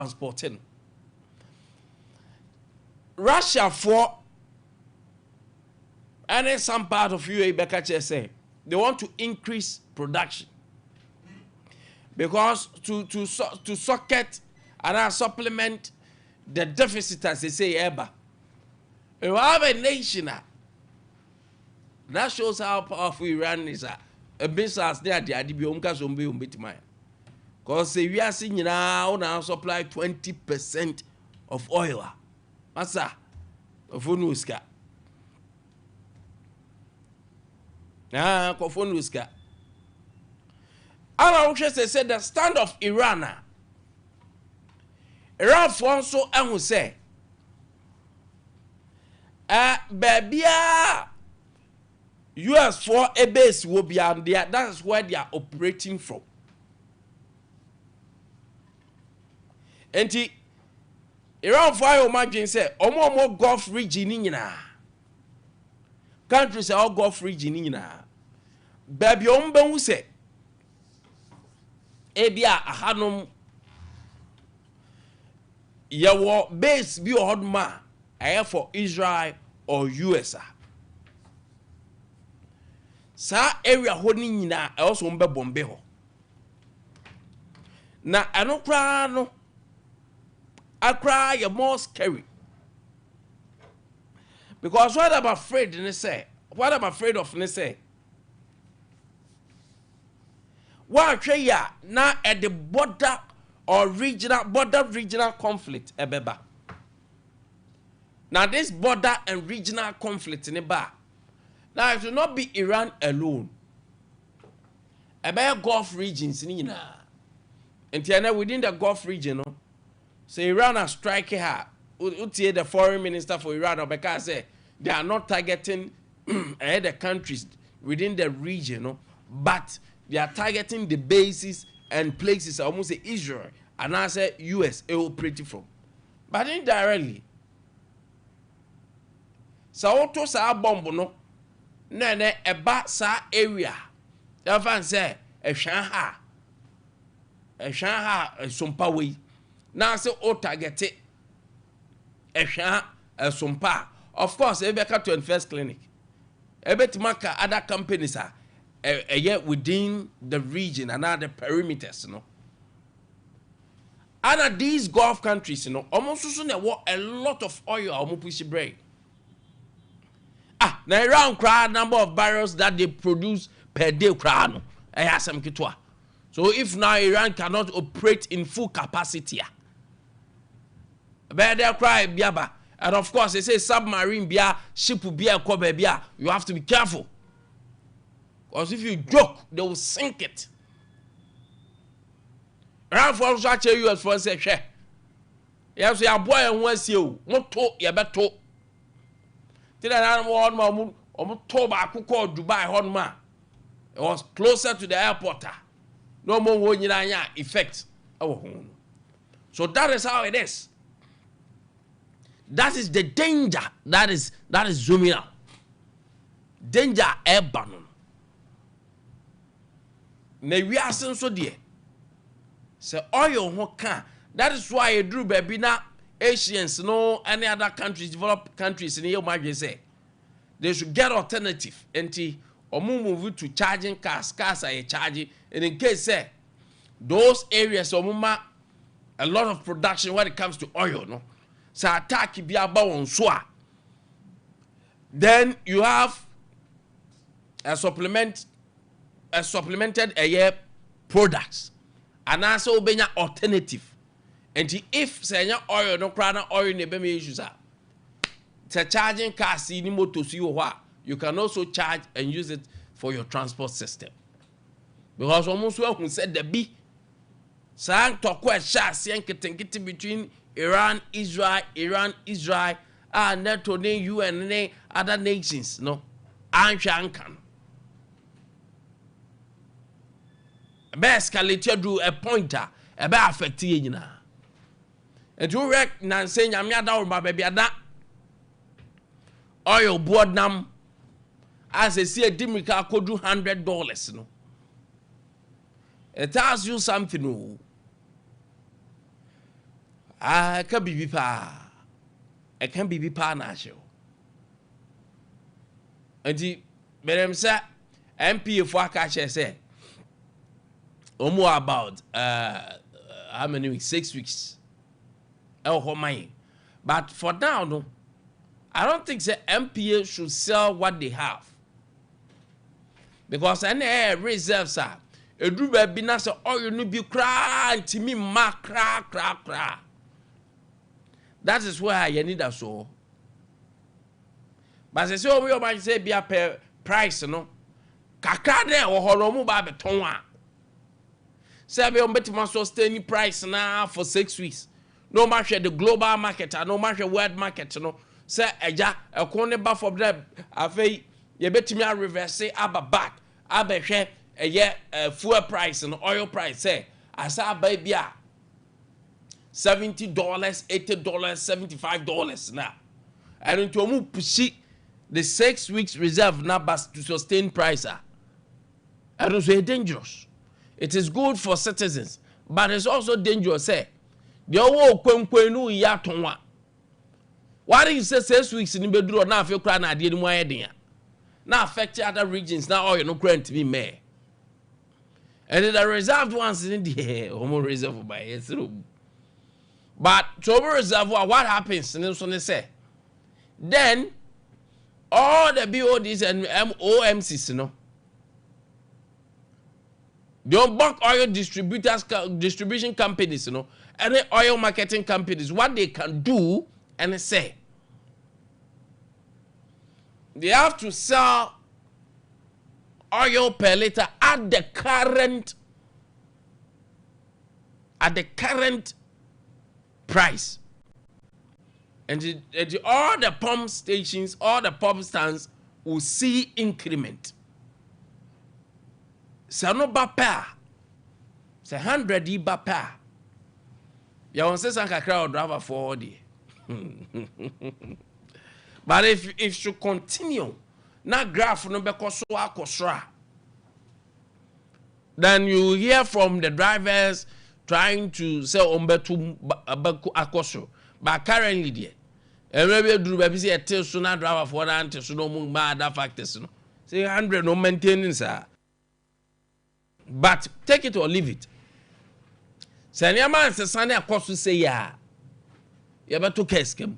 transporting. Russia for and some part of UAE say they want to increase production because to socket and supplement the deficit, as they say, ever. You have a nation that shows how powerful Iran is. A business there, the Adibionka Zombi Umbitima. Because we are seeing now supply 20% of oil. Masa of Unuska. Kofonuska. Our officers said the stand of Iran. Iran for so and who say, Babia US for a base will be on there. That's where they are operating from. And Iran for your margin say, Omo Gulf region in countries are all Gulf region in Baby who say, Abia Hanum your base be a hot man for Israel or USA. Sa area holding na also mbe bombe ho. Na ano kra no akra your more scary. Because what I'm afraid of ne say. What ya na at the border or regional conflict ebeba. Now this border and regional conflict in the bar. Now it will not be Iran alone. About Gulf regions in and within the Gulf region, so Iran are striking her. The foreign minister for Iran because they are not targeting the countries within the region, but they are targeting the bases and places almost say Israel and I say US operating from. But indirectly, so to sa bomb no nene eba sa area. You fan say a Shanghai Sompa way. Now say o target it a Shanghai Sompa. Of course, Ebeka 21st Clinic. Ebetimaka other companies are yet within the region and other perimeters, you know. And these Gulf countries, you know, almost soon they want a lot of oil almost push break. Now around crowd number of barrels that they produce per day crowd. I have some kitwa. So if now Iran cannot operate in full capacity, but they cry biaba. And of course they say submarine bia, ship bia, kobe bia. You have to be careful. Because if you joke, they will sink it. Around for such a US for say share. Yes, your boy and once you moto ya beto. Till I one more Toba Kuko Dubai Honma. It was closer to the airport. No more one effect. So that is how it is. That is the danger. That is zooming out. Danger airborne. Ne we are so dear. Say oil hoka. That is why I drew baby na Asians, no any other countries, developed countries in your margin say they should get alternative. Enti move to charging cars are charging. And in case say those areas a lot of production when it comes to oil, no. So attack be about on soa. Then you have a supplemented products. And also be an alternative. And if say oil no crana oil ne be me issues are charging cars in motor you can also charge and use it for your transport system. Because almost who said the B sang to question between Iran, Israel, and NATO, UN, and other nations, no, Anshankan. Best escalate do a pointer about affecting you. And you reckon saying I'm not down my baby that oil board nam as I see a dimika could do $100, no. It tells you something. No. Ah, can be pa. It can be pa na show. And the madam say MP for catch say about how many weeks? 6 weeks. Oh my. But for now, no, I don't think the MPA should sell what they have. Because any reserves are a group of binas or you need be cry to me cry. That is why you need a so. But I say, oh, we might say be a per price, no. Kakade or holomu babe tonwa. Say be on better sustain price now for 6 weeks. No matter the global market, no matter world market, no. Say eja a corner buff of them. I say you bet me a reverse aba back. Abe share a year fuel price and oil price. Say I saw baby $70, $80, $75 now. And into move push the 6 weeks reserve now to sustain price. And it's very dangerous. It is good for citizens, but it's also dangerous. Say the owo kwenkwen ya tonwa. Why do you say 6 weeks in the bedroom now? If you cry na di mu ayedin now affect other regions now. All you no current to be mayor. And the reserved ones in the homo reserve by it's room. But to reservoir, what happens? And so they say, then all the BODs and MOMCs, you know, the bulk oil distributors, distribution companies, you know, and the oil marketing companies, what they can do and say, they have to sell oil per liter at the current price. And all the pump stations, all the pump stands will see increment. So no bapa. Say 100 bapa. You want to say some crowd driver for the. But if you continue, na graph no be kosra, then you hear from the drivers trying to say ombetu akosro. But currently there, maybe do baby say tell so na driver for that so no more other factors no. Say 100 no maintenance. But take it or leave it. Say any man say sane akoso say ya. You better case him.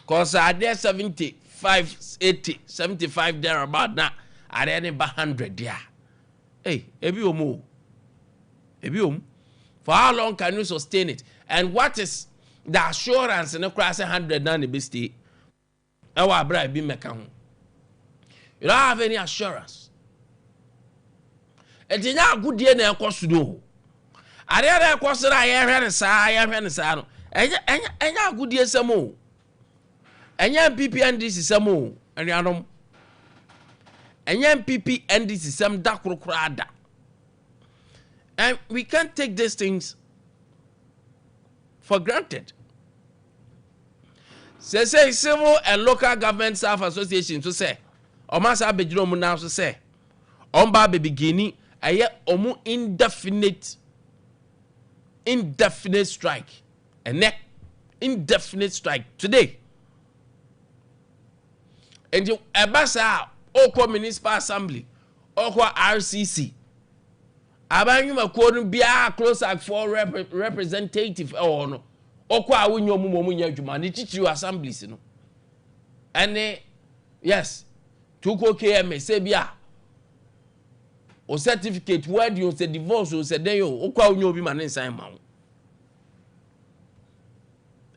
Cause I there 75, 80, 75 there about now. I there about 100 there. Hey, ebi for how long can you sustain it? And what is the assurance in the class 100 now the best stay? You don't have any assurance. It is not good day na cost to do. I there cost that I hear say no. Enya good day samo. Enya MPP and this is samo. Enya MPP and this is some dark crowd. And we can't take these things for granted. Say civil and local government staff association to say, Omasa Bejrom now to say, Omba beginning a omu indefinite strike. And indefinite strike today. And you Abasa Oko Municipal Assembly, Oko RCC. Abanyuma kwonu bia close like for representative or no. Oko awunyo munya adwuma ne chichiru assemblies no. And yes, tuko KMA say bia o certificate where you say divorce o say den yo oko awunyo obi ma ne nsan ma wo.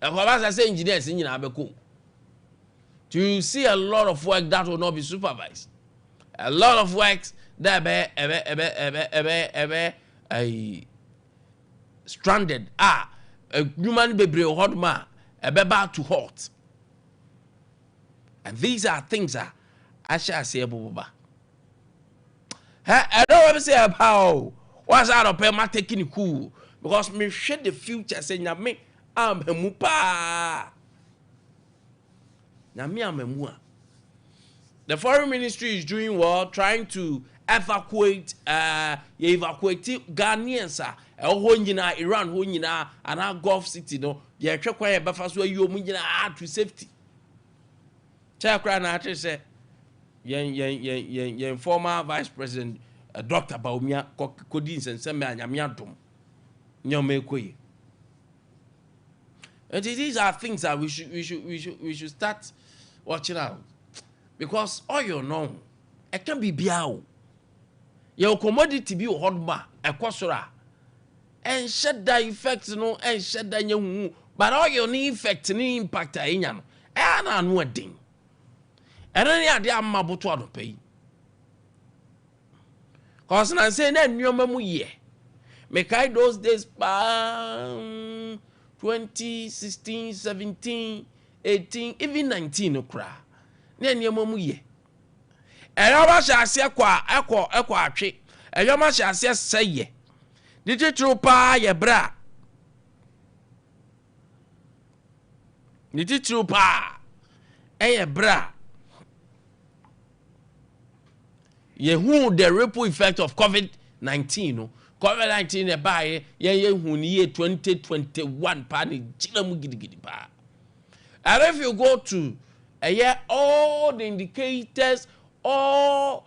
Ekwa say engineers nyina abeko. You see a lot of work that will not be supervised. A lot of works that be stranded. A human baby hot man about to halt. And these are things that I shall say about. I don't want to say about what's out of my taking it cool because me share the future saying that me I'm a mupa. The foreign ministry is doing well, trying to evacuate Ghanaians ho nyina Iran ho nyina ana Gulf City no ye hwe kwan e befa so ayi omu nyina to safety cha kra na atre se yen former vice president Dr. Baumia kodi nsensem anyame adom nyoma ekoyi. And these are things that we should start watching out, because all you know it can be biao your commodity be hot bar a kosora and shed that effect no and shed that you but all your need effect ni impact no and I know a thing and any idea mabuto ado pay cause na say na nyoma mu ye make I those days 2016 17 18 even 19 okra na nyoma mu ye Eyoma shase kwa ekwa atwe eyoma shase seye digital pa ye bra digital pa eye bra ye who the ripple effect of COVID-19 no COVID-19 e bae ye hu ni ye 2021 pa ni gilamu gidigidi pa. And if you go to all the indicators all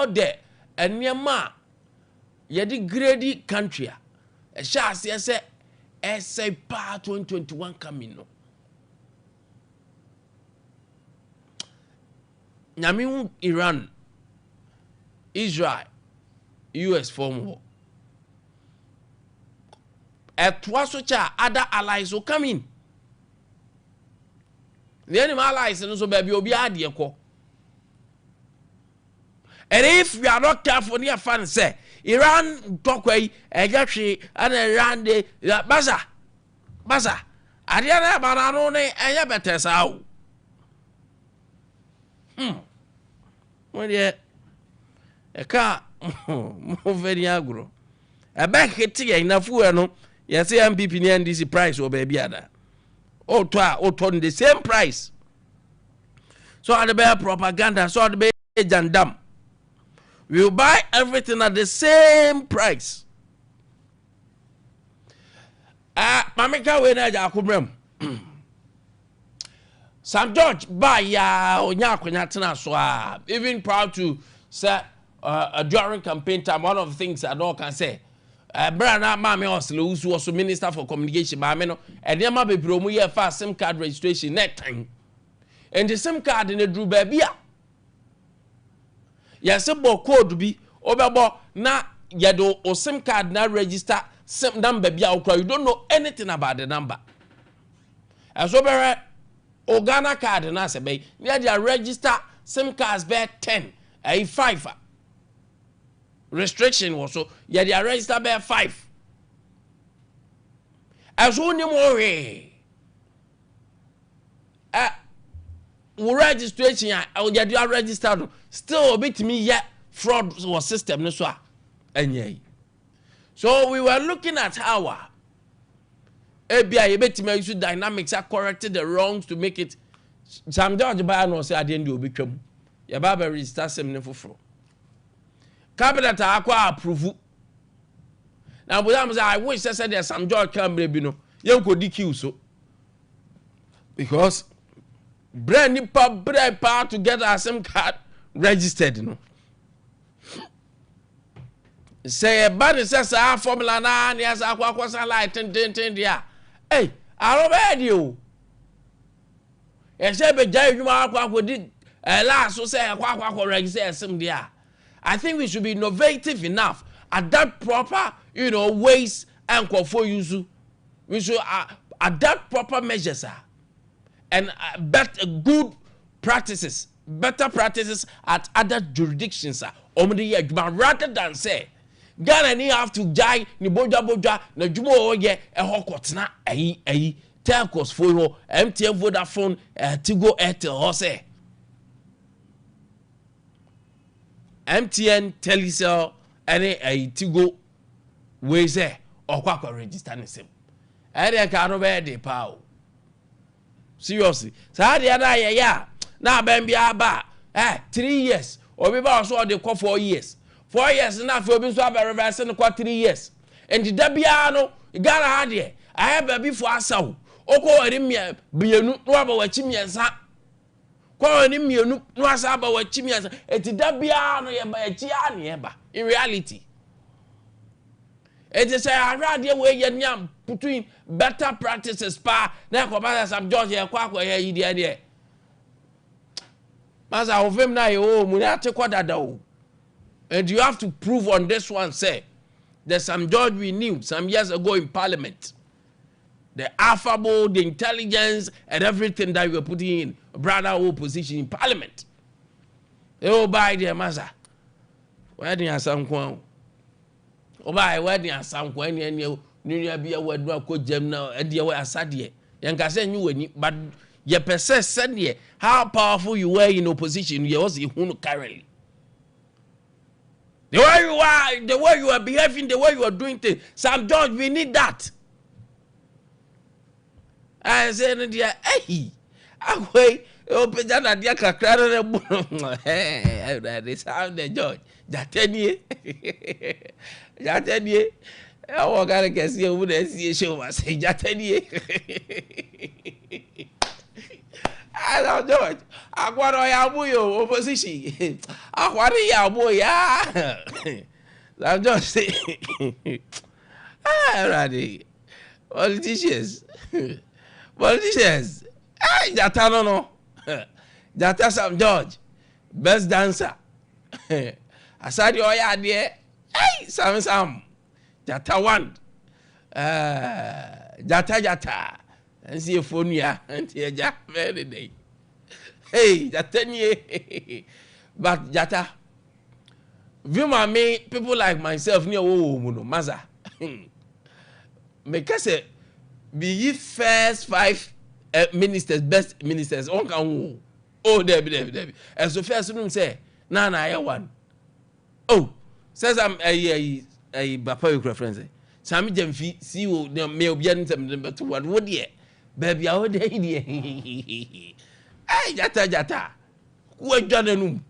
the enyama yedi grade country a shas say pa 2021 coming no nyami Iran Israel US form war etwaso cha other allies will come in the enemy allies no so baby obi ade ko. And if we are not careful, near fan say Iran talkway egatri and Iran de baza. Adiana bananone and ya better sao. When ye a car move very agro. A back hitting enough no, yes, MPP and this price or baby other. Oh, ton the same price. So at the bear propaganda, so at the bear jandam. We will buy everything at the same price. Mamika wena jakubrem. Sam George buy ya onya kwanyatena so even proud to say during campaign time one of the things I don't can say brana mama Oslo who was minister for communication ba me no e dey ma bebro mu ye fa SIM card registration net time. And the SIM card in the drew baby yes bo code bi obebo na yedo o SIM card na register SIM number bia okra you don't know anything about the number as obere o Ghana card na se be they register SIM cards be 10 5 restriction was so they register be 5 as only more registration I get registered still a bit me yet fraud was system no so enye. So we were looking at how ABI you bet me use dynamics are corrected the wrongs to make it Sam George buy no say ade ndi obi twam ya ba register sem ne foforo cabinet akwa approve now but I wish say there Sam George Cambre bi no yen ko DQ so because brand new power to get our SIM card registered no say a bad says our formula na ni as akwa light ten dia hey aroba dio e say be jai dwuma akwa di last so say akwa register SIM dia. I think we should be innovative enough at that proper ways and for use we should adapt proper measures and good practices, better practices at other jurisdictions. Rather than say, Ghana ni have to jai ni boja na jumo oye hokotna telcos for you MTN Vodafone Tigo Airtel hose MTN Telecel any Tigo we say okwa register ni sim. Ere ka no be de pa o. Seriously. Sa de na ya na ben bia ba 3 years obi ba so de kɔ 4 years 4 years na afei obi so aba reverse no kɔ 3 years and da bia no Ghana ha de aye baby for asaw okɔ wari bienu no aba wachi miensa kɔ wari mienu no asa aba wachi miensa eti da bia no ye ba achi a ne ba in reality it is a radio way you between better practices pa na ko some George e kwa ye yi de Maza ofem na ye o mu na te dada o. And you have to prove on this one say there's some George we knew some years ago in parliament. The affable, the intelligence and everything that you were putting in brother opposition in parliament. They all buy their maza. Where do some kwan? Oba wedding asam kwa ni ni bia wadu akojam na ade we asade yan ka say nyu wani but ye pese said how powerful you were in opposition you was hunu currently the way you are, the way you are behaving, the way you are doing things. Sam George, we need that. I said dear hey away open that dia kakra na hey this how the George jatenie jatenie I walk out and see over there see show I say jatenie I don't George akwaro ya buyo opposition akwaro ya boya I'm just saying ready politicians hey jata no jata Sam George best dancer asadi oya de hey Sam jata one jata nsi efonua nti eja very day hey jata ni but jata vima me people like myself ni owo mu no maza make say be ye first 5 ministers best ministers on kan oh Debbie and so first no say na aye one oh says I'm a bapa you reference Sami Jemfi see wo me obi an tem beto what would ye baby I would dey ay jata ku adwane num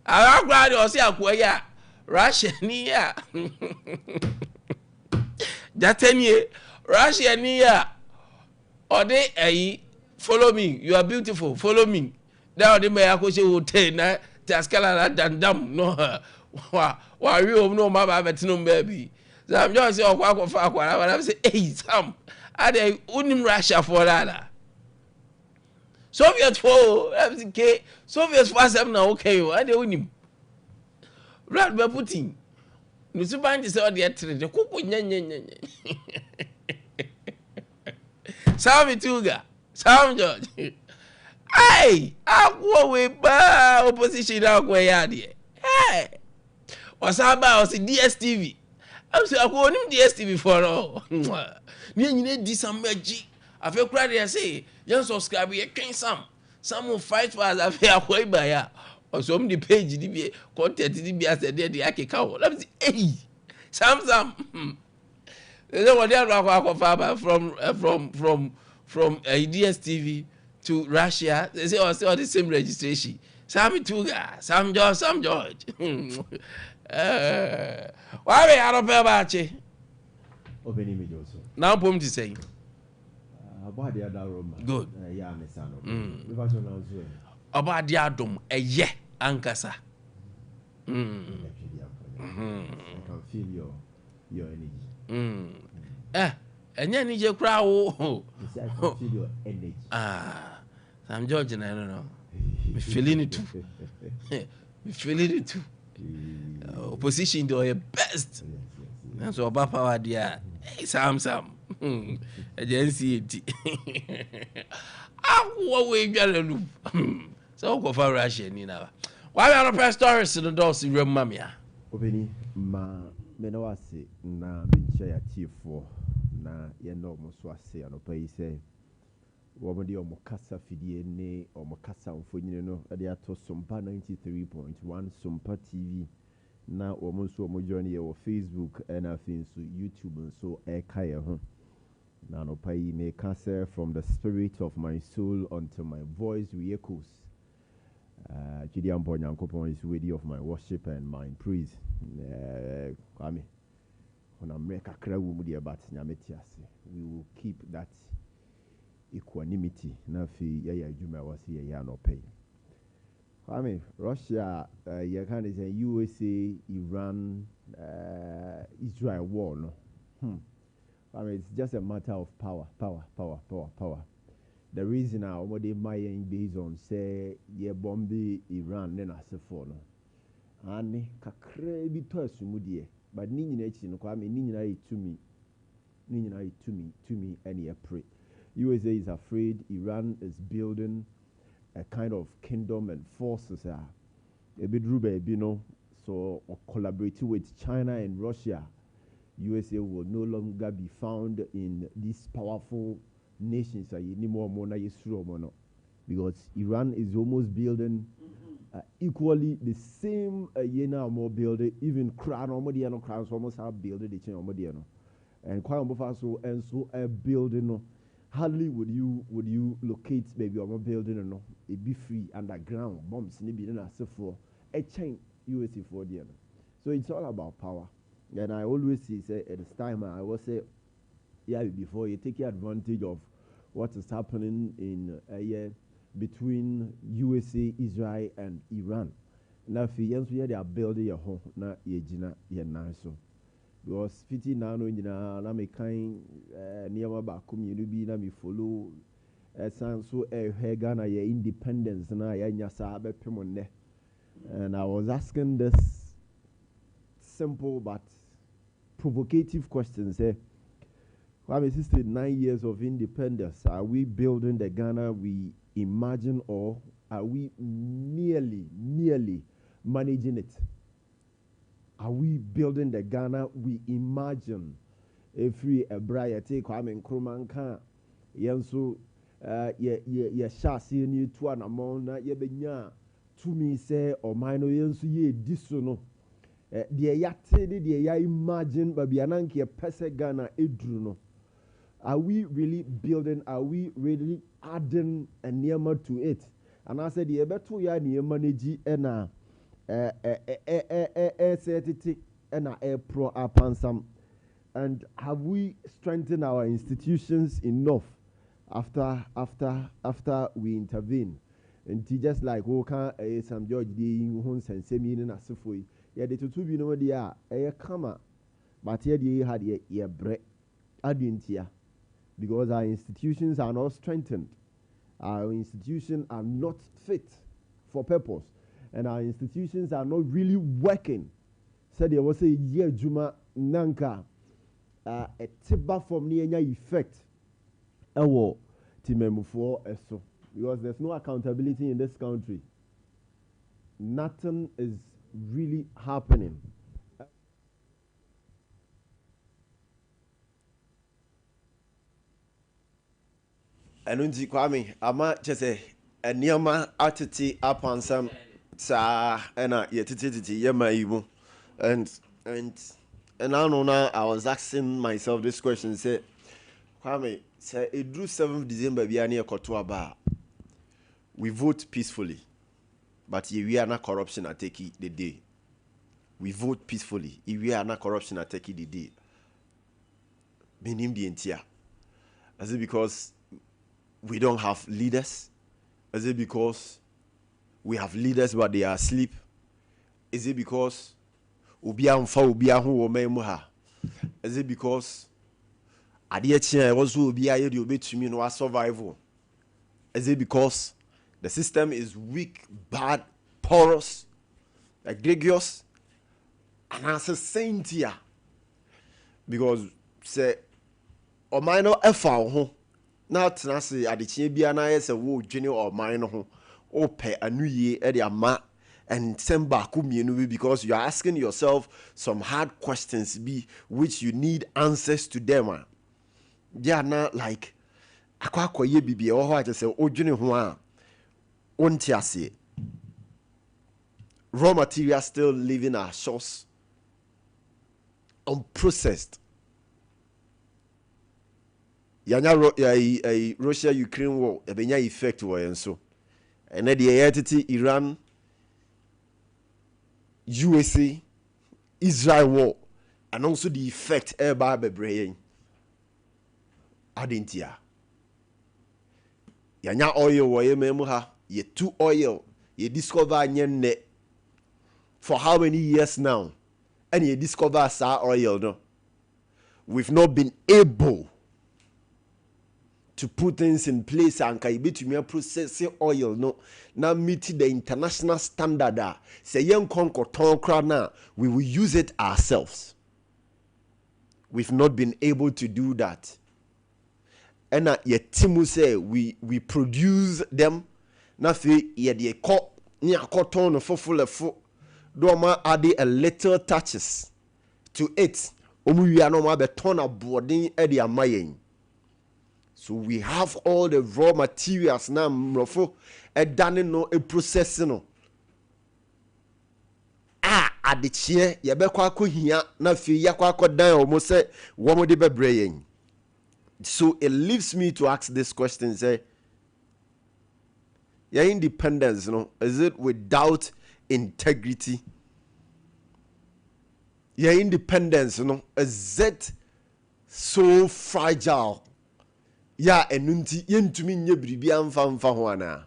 ara gba de o se akwa ya Russia ni ya jata ni Russia ni ya ode ayi follow me you are beautiful follow me da ode me akose hotel na taskala na dandam no wa wi o no ma ba betino baby Sam just say okwa fa akwara I say hey Sam ade unim Russia for that Soviet for FK Soviet for them na okay ade unim Brad be Putin nusu bandi say ode etre kuku nyenyenye Sam Tuga Sam George hey akwo we ba opposition akwo ya de hey wasaba was DSTV I'm say akwo onim DSTV for all ni nyine di some magi afi kura de say you subscribe ye twen some will fight for us afi akwo iba ya oso the page di bi content di bi as de akeka wo let me say hey Sam they say what they are from DSTV to Russia. They say all the same registration. Sam Tuga, Sam George. Why we are up about you? Obeni me also. Now pom to say. About the other room. Good. Yeah, me son. We want to know as about the Adam a ye ankasa. I can feel your energy. And then you cry. Oh, I can feel your energy. Sam George, and I don't know. Me feeling it too. Me feeling it too. Opposition do your best. That's what Papa dear. Hey, Sam. Agency it. What way you loop? So go for Russia, Nina. Why are the press stories to the doors in your mamma? Obeni, me no ase na me ya T4 na ye no mo so ase anopa yi se wo mo de o mo kasa fidie ne o mo kasa mfonyine no e de ato Sompa 93.1 Sompa TV na wo mo so mo join ye wo Facebook and afin so YouTube so e ka ye ho na anopa yi me kasa from the spirit of my soul until my voice re-echoes Chidiampo Nyankopon is worthy of my worship and my praise. Kwame, when I'm kakra wumudia but nyametiase, we will keep that equanimity. Nafi yaya juma wasi yaya no pay. Kwame, Russia, you can say USA, Iran, Israel war, no. I mean, it's just a matter of power. The reason I already mying based on say ye bombi Iran then as a for no. And kakre bi to asumudie, but ni nyina echi no kwa me ni nyina to me any pray. USA is afraid Iran is building a kind of kingdom and forces a bit rube no so collaborating with China and Russia. USA will no longer be found in these powerful nations because Iran is almost building equally the same more building, even crown almost have building the chain and quite so and so a building hardly would you locate maybe a building no it be free underground bombs for a chain USA for the so it's all about power. And I always say at this time I will say, yeah, before you take advantage of what is happening in between USA, Israel, and Iran. Now, if you are building your home, na yejina yenaso. Because 50 now no na me kind near back community na me follow so Ghana your independence na ya nyasa be pemonne. And I was asking this simple but provocative questions. Kwame, 9 years of independence, are we building the Ghana we imagine, or are we merely managing it? Are we building the Ghana we imagine? Every Brian take Kwame Nkwantabisa, Yanso, ye shasi ni tu anamona ye benya to me say or mine Yanso ye disono. The yate the ya imagine babiananki a pese Ghana edruno. Are we really building? Are we really adding a nearmer to it? And I said the betu ya ni manage ena certity ena pro apansam. And have we strengthened our institutions enough after we intervene? And just like some George D. Huns and Semina Nasufui. Yeah, the two be no dia kama, but here they had ye break adintia because our institutions are not strengthened. Our institutions are not fit for purpose, and our institutions are not really working. Said there was a year Juma Nanka a tiba from near effect. Ewo timemu for eso because there's no accountability in this country. Nothing is really happening. Anunti Kwame, ama chese eniama atiti apansam sa ena yetiti yema ibu. And I know now I was asking myself this question, say Kwame, say it drew 7th December biani ekoto aba. We vote peacefully. But if we are not corruption at take the day. We vote peacefully. If we are not corruption at take the day. Meaning the entire. Is it because we don't have leaders? Is it because we have leaders but they are asleep? Is it because is it because Ade Akye Abia was survival? Is it because the system is weak, bad, porous, egregious, and as a saint here? Because say, or minor effort, not say Ade Akye Abia na yes a wo junior or minor or pay a new year at the ma and send back because you are asking yourself some hard questions which you need answers to them. They are not like akwa ye bibi or what I say o junior ho raw material still leaving our shores unprocessed. Russia-Ukraine war ebenya effect wo so and then the entity Iran, USA, Israel war, and also the effect by the brain. Adentia. Yanya oil wa ye memuha, ye 2 oil, ye discover nye for how many years now? And ye discover sa oil no. We've not been able to put things in place and can be to processing oil no now meet the international standard say yen conquer ton we will use it ourselves. We've not been able to do that. And yet Timu say we produce them na fe ye de ko ni akoton no fofo do ma add a little touches to it omu wi no ma be ton aboden e de amayen. So we have all the raw materials now mrofo e dane no e process no adechie ye be kwa akohia na fe ye kwa akodan omo se wo mo de bebre yen. So it leaves me to ask this question, say, your independence, is it without integrity? Your independence, is it so fragile? Yeah, and yentumi nye bribi amfa ho ana.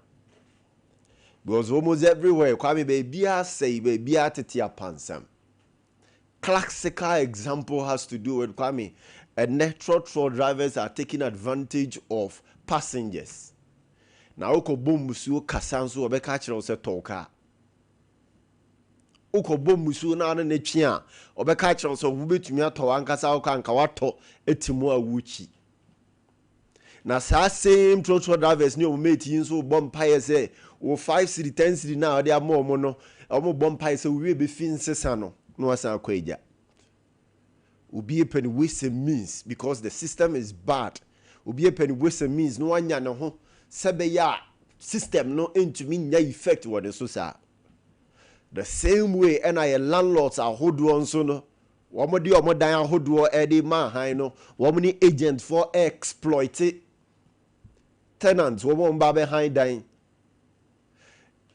Because almost everywhere, Kwame baby say baby tete apansam. Classical example has to do with Kwame. And truck drivers are taking advantage of passengers. Now, oko bomusu kasansu obeka chiro se toka. Oko bomusu na ne twia obeka chiro so wubetumi ato ankasa oka anka wato etimu awuchi. Na sa same truck drivers ni ometi nso bompaye se wo 5 city 10 city na ode amomo no omo bompaye se we be fin sesa no asa akwaja. Ubi a penny waste means because the system is bad. Ubi a penny waste means no one yana ho sebeya system no into me nya effect what the sosa. The same way and I landlords are hodu so no. Wamodi omodan hodu edi man high no. Wamoni agent for exploit tenants womo mba behind dying.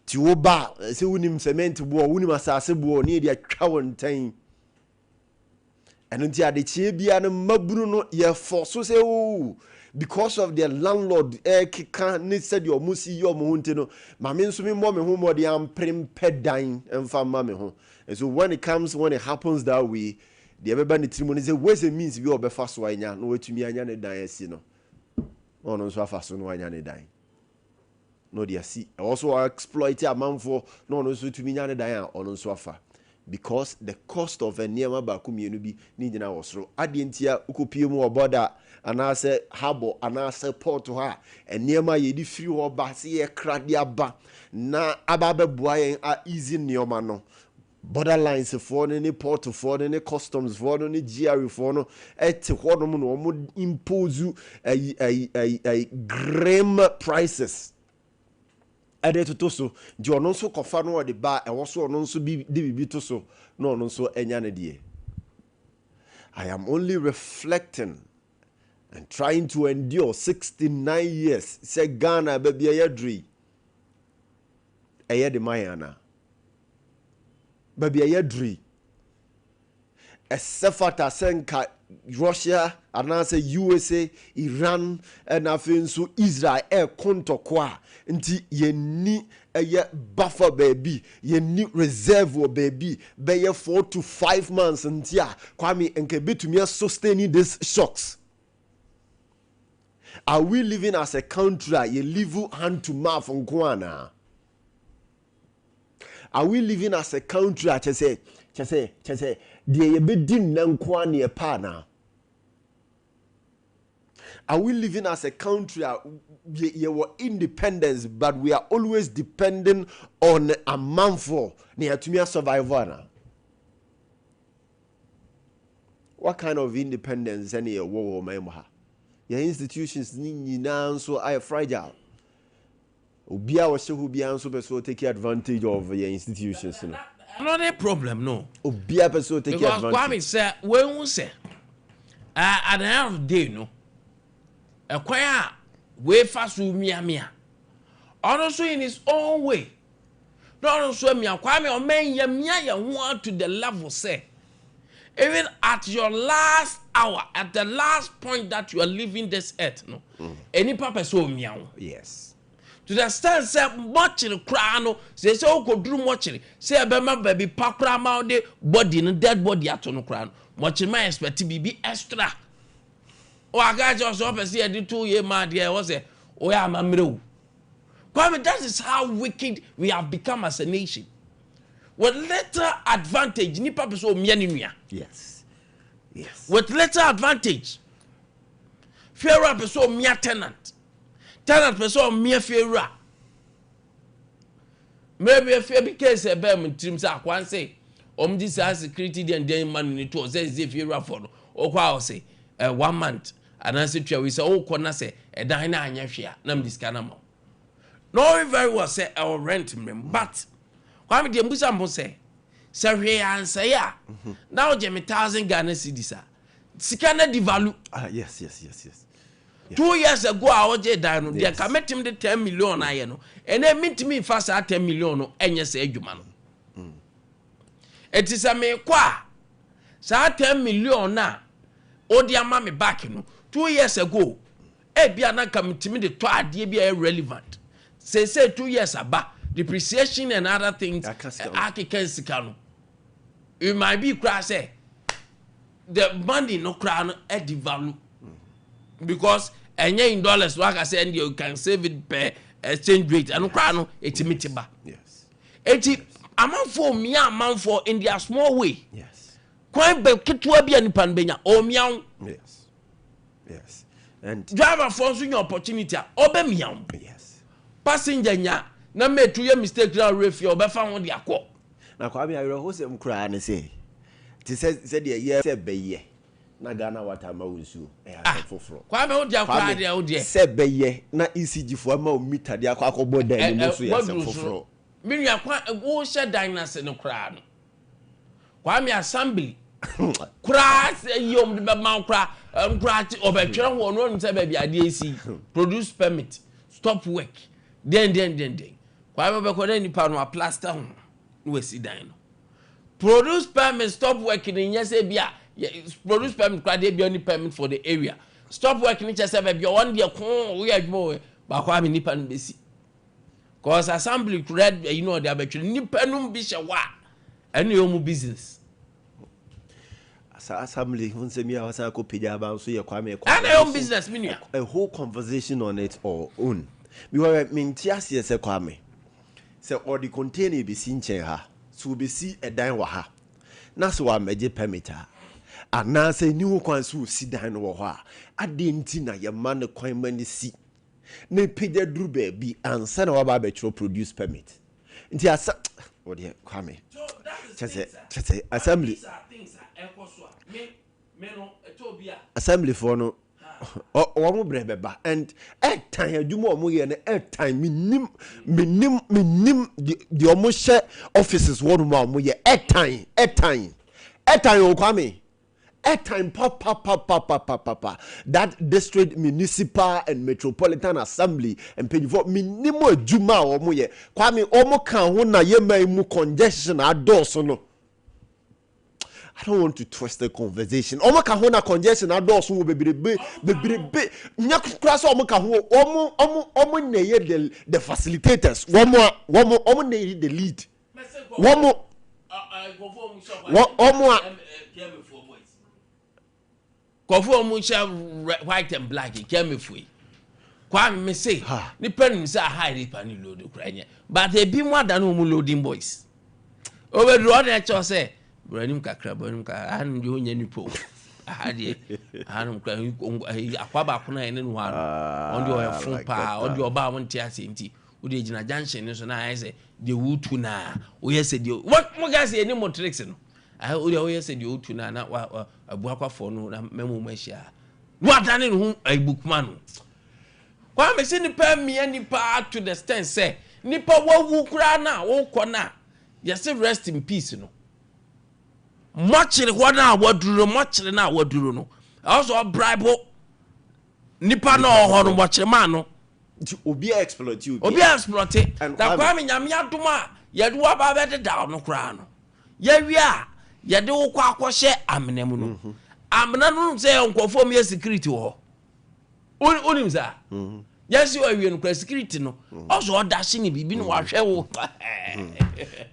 Ti oba se unim cement bo unim asase bo ni dia twa wontan. And until the chebia no mabunu no ye force so say oh because of their landlord can said your musi your mohunte no mame nso me mo me ho mo de am prempedan emfa ma me ho. And so when it happens that way the everybody trimoni say where's the means bi obefa so anya no wetumi anya ne dan asi no ono nso afa so no anya ne dan no dia si also exploit amanfo no ono nso tumi anya ne dan a ono nso afa. Because the cost of a near bakumienu be needing our throw. Adientia ukopium or border and I say harbor and I say port to her and near my yedi free or bassy a cradia ba na ababe boy are easy neomano. Borderlines for any port for any customs for any GRE for no at what would impose you a grim prices. Ade totoso di ono so kofa no de ba e wo so ono so bi de bibi toso no ono so enya ne de. I am only reflecting and trying to endure 69 years. Say Ghana baby ayadri eye de mayana baby ayadri esefata senka Russia and I say USA, Iran, and afinso Israel kontokwa nti ye ni buffer baby ye ni reserve baby be 4 to 5 months nti a Kwame nke betumi sustaining these shocks. Are we living as a country ye live hand to mouth on Kwana? Are we living as a country chese de ye be din na Kwana e pa na? Are we living as a country we were independence but we are always depending on a man for near to me a survivor? What kind of independence any war member? Your institutions need now so are fragile. Obia was who be answer so take advantage of your institutions. Not a problem, no. Obia person take advantage. Because Kwame said, when we say at the end of the day, no. A choir way fast with mia. Also in his own way. Not also me Kwame or men ya want to the level say. Even at your last hour, at the last point that you are leaving this earth, no, any papa so meow. Yes. To the extent say much in the crown, say so go do much. Say a baby pakra mount the body and dead body at on crown. Much in my expect to be extra. Oh, I got just up and see I did 2 year mad here was it? Oh, yeah, my middle. Kwame, that is how wicked we have become as a nation. With little advantage, ni papa so mianimia. Yes. Yes. With little advantage, fear so mia tenant. Tenant person mia fear. Maybe a fair case a bear in terms of one say, this has security and then money to say if you're for or quite say 1 month. And I said, we say, oh, corner say a diner and yafia, name this canamo. No, very well say our rent, but Kwame the Musambo say answer ya. Now Jemmy 1,000 Ghana cedis. Sikana devalue. Yes. 2 years ago, I was dino. They commit him the 10 million. I know, and they meet me fast at 10 million. And you say, you man. It is a me qua. Sa 10 million now. Oh, dear mammy back, 2 years ago. Biana come to me the 2 be irrelevant. Say 2 years about depreciation and other things. You might be crass. The money no crown at the value. Because in dollars, like I said, you can save it per exchange rate. And no crown, it's immediate. Yes. It's amount for me, amount for in their small way. Yes. Quite be Kitwabi and Panbenya, or meow. Yes. And driver force your opportunity, or meow. Yes. Passenger, na me 2 year mistake na refi obefa won de akọ na kwa me ayro ho sem kra ne say ti said the year say beye na Ghana water ma wonsu e ha foforo kwa me ho de akọ ade ho de say beye na ECG fo ma o meter de akọ akọbọ dan ni so ya say foforo me nua kwa wo she dan na se no kra no kwa me assembly kra yom de be ma kra obetwere ho no say ba bia de esi produce permit stop work then Kwame Bekode nipa no a plaster ho no asi dan no produce permit stop working in yes bia produce permit kwa dey bia ni permit for the area stop working just say bia one dey kon we adwo ba Kwame nipa no besi cause assembly read they abetwe nipa no bi hye wa ene yo mu business assembly hunsemi a wasa ko peja ba so ye Kwame ene yo business minua a whole conversation on its own we were mintiase se Kwame se or the container be sin chen ha so be see a dan wa ha na so wa meje permita ana se ni wo kwan so si dan no wo ha ade nti na ye man kwan mani si na peja duru ba bi ansa na wa ba be produce permit nti asa o de Kwame chese assembly assembly for no omo brebeba and time adwuma omo ye na time minim the omo share offices one ma omo ye time o Kwame time papa that district municipal and metropolitan assembly and pay for minimum adwuma omo ye Kwame omo kan ho na ye mai mu congestion adoso no I don't want to twist the conversation. Omo ka ho na congestion adoso wo bebrebe nya kura so omo ka ho omo na ye the facilitators omo na ye the lead omo omo share white and black keme fui Kwame me say ni pen say hide pa ni load kura nya but e bi mo ada no mo loading boys over the other cho say Branim kakra branim ka anu je onya nipo ahade anu kra akwaba ko na ene no ha on de oyefun pa on de oba won ti ase nti wo de gina junction ni so na I say de wutu na wo yese de what mo ga say any motrix no I wo de wo yese de wutu na abu akwafo no na memu machia wo adane no aibukuma no kwa me se nipa mi nipa to the stand say nipa wo kura na wo kɔ na yese rest in peace no muchire wana waduro no also bribe nipa no ho no muchire man no Obi exploit you. Obi exploit. Da Kwame nyame adoma ye do aba be da no kra no. Ye wi a ye de wo kwa akwohye amena mu no. Amena no say nkofo me security wo. Onim za. Yes, you are in security no. Also dashing bibi no wa hwe wo.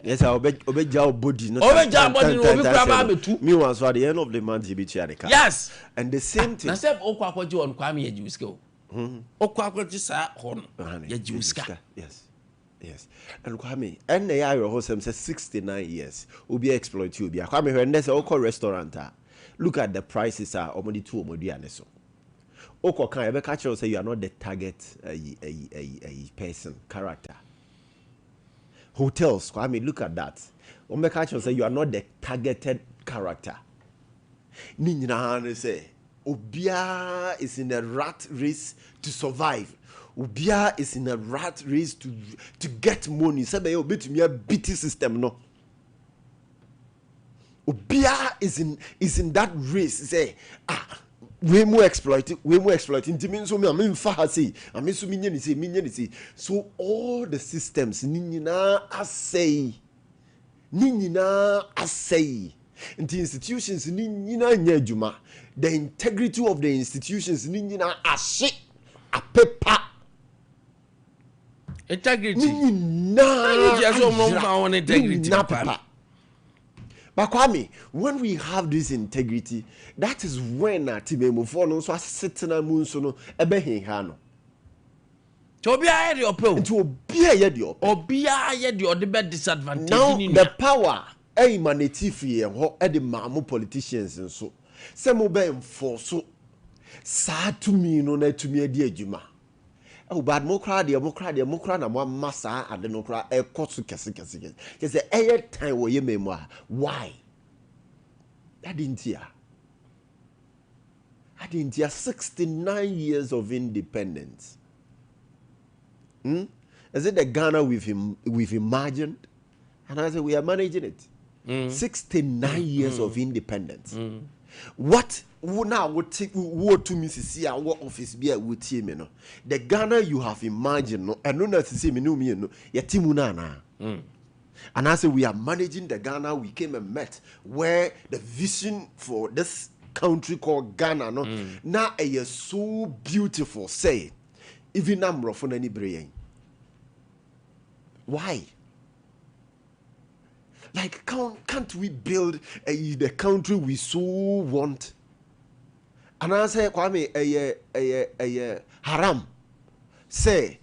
Yes, I obey your body. Obey your body no be kraba betu. Me once at the end of the month you be chair the car. Yes. And the same thing. Na say okwa akwaji on Kwame ye jiwska o. Okwa akwaji sa ho no. Ye jiwska. Yes. And Kwame, and they are your host say 69 years. Obi exploit you be. Kwame when there's a restaurant. Look at the prices are omodi 2 omodi aneso. Oko kan ebe catch you say you are not the target a person character. Hotels, I mean, look at that. Ome catch you say you are not the targeted character. Ni nyina say Obia is in a rat race to survive. Obia is in a rat race to get money. Say be obi to me a BT system no. Obia is in that race. Say we more exploiting means so me am fa ha say am so me nyani say so all the systems ni nyina asay the institutions ni nyina nya adwuma the integrity of the institutions ni nyina ahye apepa integrity na so mo fa on integrity papa. But Kwame, when we have this integrity, that is when Timemo for no so sitting a moon so no ebe hano. To be a your pro. To be a yedio. Or be a yedio the bad disadvantage. Now the power emanate free and ho e the mamu politicians and so. Some be for so sad to me no na to me adi adwuma. Oh, bad mo cry na mo massa ade no cry e koso kese. Just say air time wo ye memoir. Why? That didn't hear 69 years of independence. Is it the Ghana we've imagined? And I say we are managing it. 69 years of independence. What now would take what to me see our office be with team no the Ghana you have imagined no and no na see me no ya timunana and I say we are managing the Ghana we came and met where the vision for this country called Ghana no now is so beautiful say even number for any brain. Why? Like, can't we build the country we so want? And I say, Kwame, a haram. Say,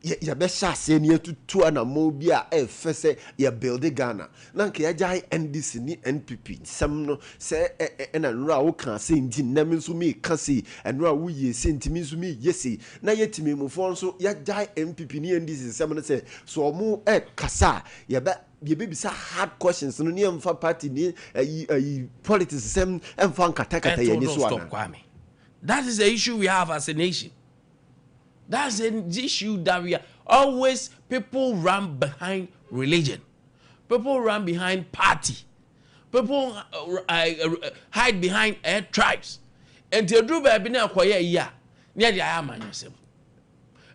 ya besha say near to 2 and a mobia say ya build Ghana. Nanke ya jai NDC ni NPP. Some no say and raw can say in namin so me can see and raw we ye sent me so me yesi. Na yet me move on so ya jai NPP ni NDC. Some say so mo kasa ya bet. You baby say hard questions no near for party ni politics sem emfa nkata ye ni so ana. That is the issue we have as a nation. That's the issue that we are always people run behind religion. People run behind party. People hide behind tribes. And to do baby na akoye ya. Near the ayaman yourself.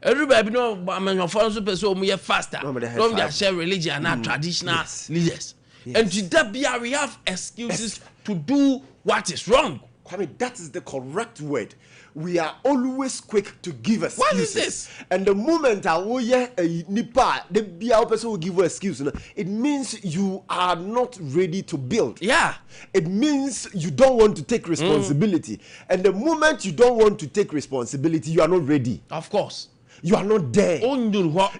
Everybody know my friends person we faster. Don't just share religion and traditional leaders. Yes. And to that we have excuses to do what is wrong. I mean, that is the correct word. We are always quick to give excuses. What is this? And the moment the person will give you excuse, it means you are not ready to build. Yeah. It means you don't want to take responsibility. And the moment you don't want to take responsibility, you are not ready. Of course. You are not there.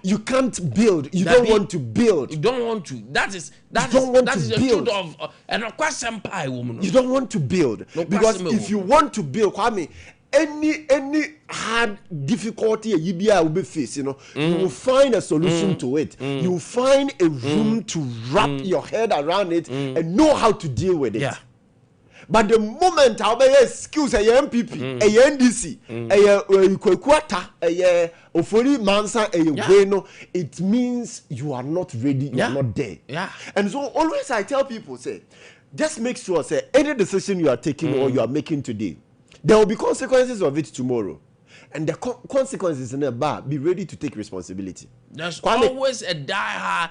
You can't build. You don't want to build. You don't want to. That is the truth of and a question pie woman. You don't want to build because if you want to build, Kwame, any hard difficulty you will face, you will find a solution to it. You will find a room to wrap your head around it and know how to deal with it. Yeah. But the moment I'll be excuse a MPP, a NDC, a Kwata, a Ofori Mansa, a Bueno, it means you are not ready, you are not there. Yeah. And so always I tell people, say, just make sure, say, any decision you are taking or you are making today, there will be consequences of it tomorrow. And the consequences in a bar, be ready to take responsibility. There's always a dire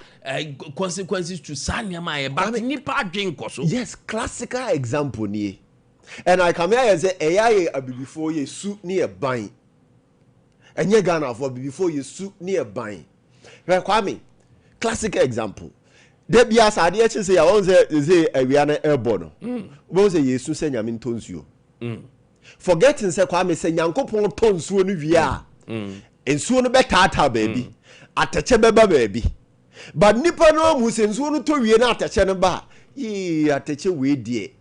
consequences to Sanyama, but nipa drink also. Yes, classical example ni. And I come here and say, AI before you suit near buying. And you Ghana for before you suit near buying. Right, Kwame, classical example. There be as I say, I want to say, we are airborne. Won't say you soon send your tons you. Forgetting say Kwame say Nyankopon tons so no wia. And so no better baby. Atache beba baby. But nipa no mu say so no to wie na atache no ba. Ye atache we die.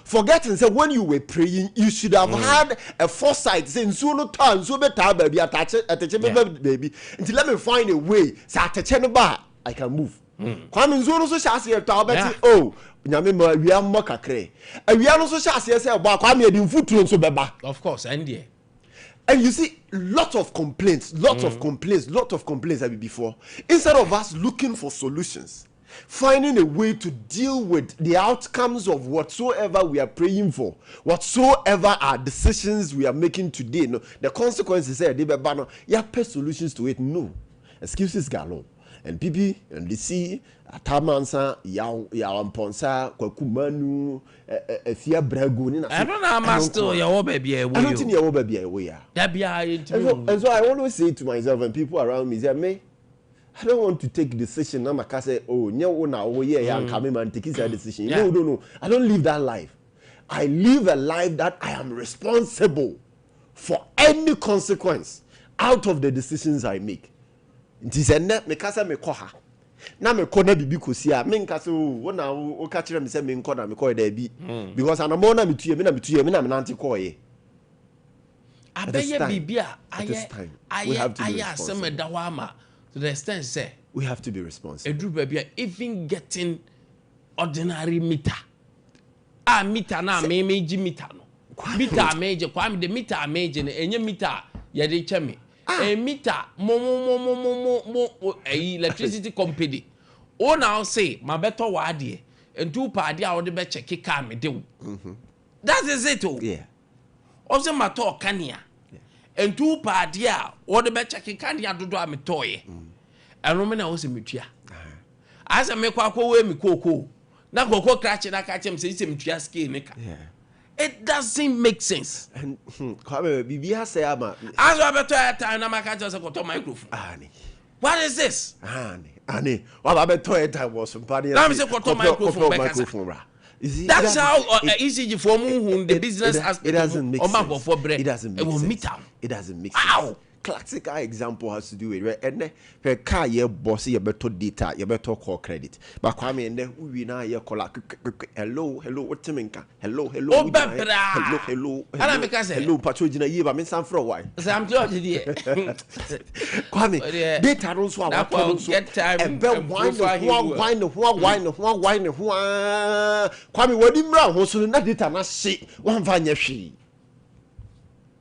Forgetting say when you were praying you should have had a foresight say so no turn so better baby atache beba baby. Until let me find a way say atache no ba I can move. Kwame nzo no so chase e to abeti oh nyame ma wia mo kakre awia no so chase say ba Kwame edi mfuturo nso beba. Of course and you see lot of complaints have before. Instead of us looking for solutions, finding a way to deal with the outcomes of whatsoever we are praying for, whatsoever our decisions we are making today, no, the consequences say they beba no ya pay solutions to it. No excuses galore. And PP and the sea, Atamansa, Yawamponsa, Kwakumanu, Fia Braguni. I don't know, Master, your baby. I don't think your baby away. And so I always say to myself and people around me, say, I don't want to take decision. Now, I say, oh, yeah, I'm coming and taking that decision. No. I don't live that life. I live a life that I am responsible for any consequence out of the decisions I make. Nti se ne me kasa me kɔ ha na me kɔ na bibi kosi a me nkasa wo na wo ka kire me se me nkɔ na me kɔ da bi because anamo na me tuye me na me nante kɔ ye abeye bibi a aye asem da wa ama to the extent say we have to be responsible edru ba bia even getting ordinary meter meter na me ji meter no meter meje Kwame de meter meje ne enye meter ye de cheme a meter electricity company o now say my better wa ade entu pa ade a wo de be check car me de that is it oh yeah also my talk kania entu pa ade a wo de be check kania dodo a me toye eno me na wo se metua asa me kwa we me koko na koko crash na ka chem se metua scale ne ka it doesn't make sense. And Bibi has say ama. As I better time na maka just got microphone. What is this? Ani. What about toy time was somebody. Let me say got microphone. That's how easy for the business aspect. It doesn't make sense. It doesn't make sense. It doesn't make sense. Classical example has to do with right and the car ye boss ye better data ye better call credit but Kwame and then we now ye call hello what timinka hello hello patrojina ye ba me san for why I'm George there Kwame data don't so get time and be wine Kwame what imra ho so na data na she wan fa nya hwe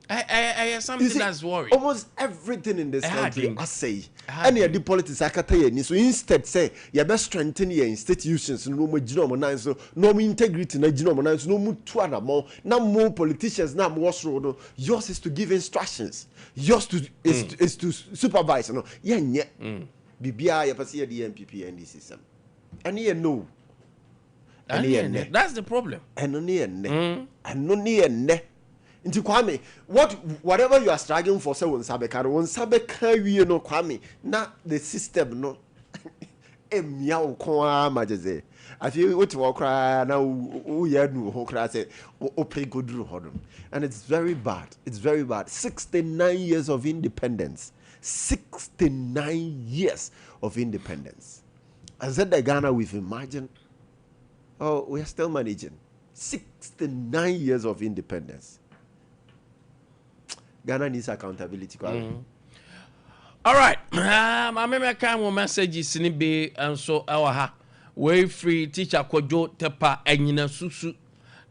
I something see, that's worrying. Almost everything in this country, I say, any of the politics I can tell you. So instead, say you best strengthen your institutions. No more genome, so no more integrity. No genome, no more two more. No more politicians. No more road. Yours is to give instructions. Yours to is to supervise. No, yeah. BBI, you see the MPP and the system. And you know, and that's the problem. And only Nti Kwame, whatever you are struggling for, say won sabeka wie no Kwame, na the system no emia ukwa majeze. Afi what wo kra na wo ya nu ho kra say o play good ru ho. And it's very bad. It's very bad. 69 years of independence. 69 years of independence. I said the Ghana we've imagined. Oh, we are still managing. 69 years of independence. Ghana needs accountability. All right. My member messages in be and so our way free teacher Kojo Tepa Enyina Susu.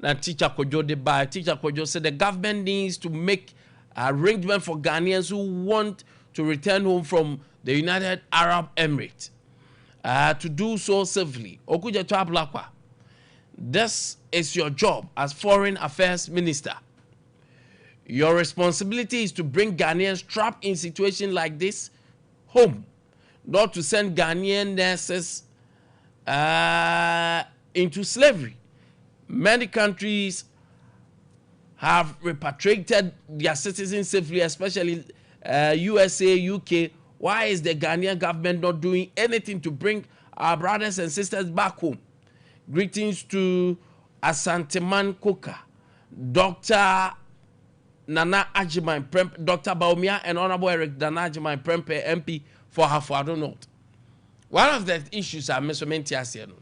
Na teacher Kojo de by teacher Kojo said the government needs to make arrangement for Ghanaians who want to return home from the United Arab Emirates to do so safely. Okuja Twablakwa. This is your job as Foreign Affairs Minister. Your responsibility is to bring Ghanaians trapped in situations like this home, not to send Ghanaian nurses into slavery. Many countries have repatriated their citizens safely, especially USA, UK. Why is the Ghanaian government not doing anything to bring our brothers and sisters back home? Greetings to Asanteman Koka, Dr. Nana Ajiman Prempe, Dr. Baumia, and Honorable Eric Nana Ajiman Prempe, MP for Hafado North. One of the issues are Mesomentiasiano.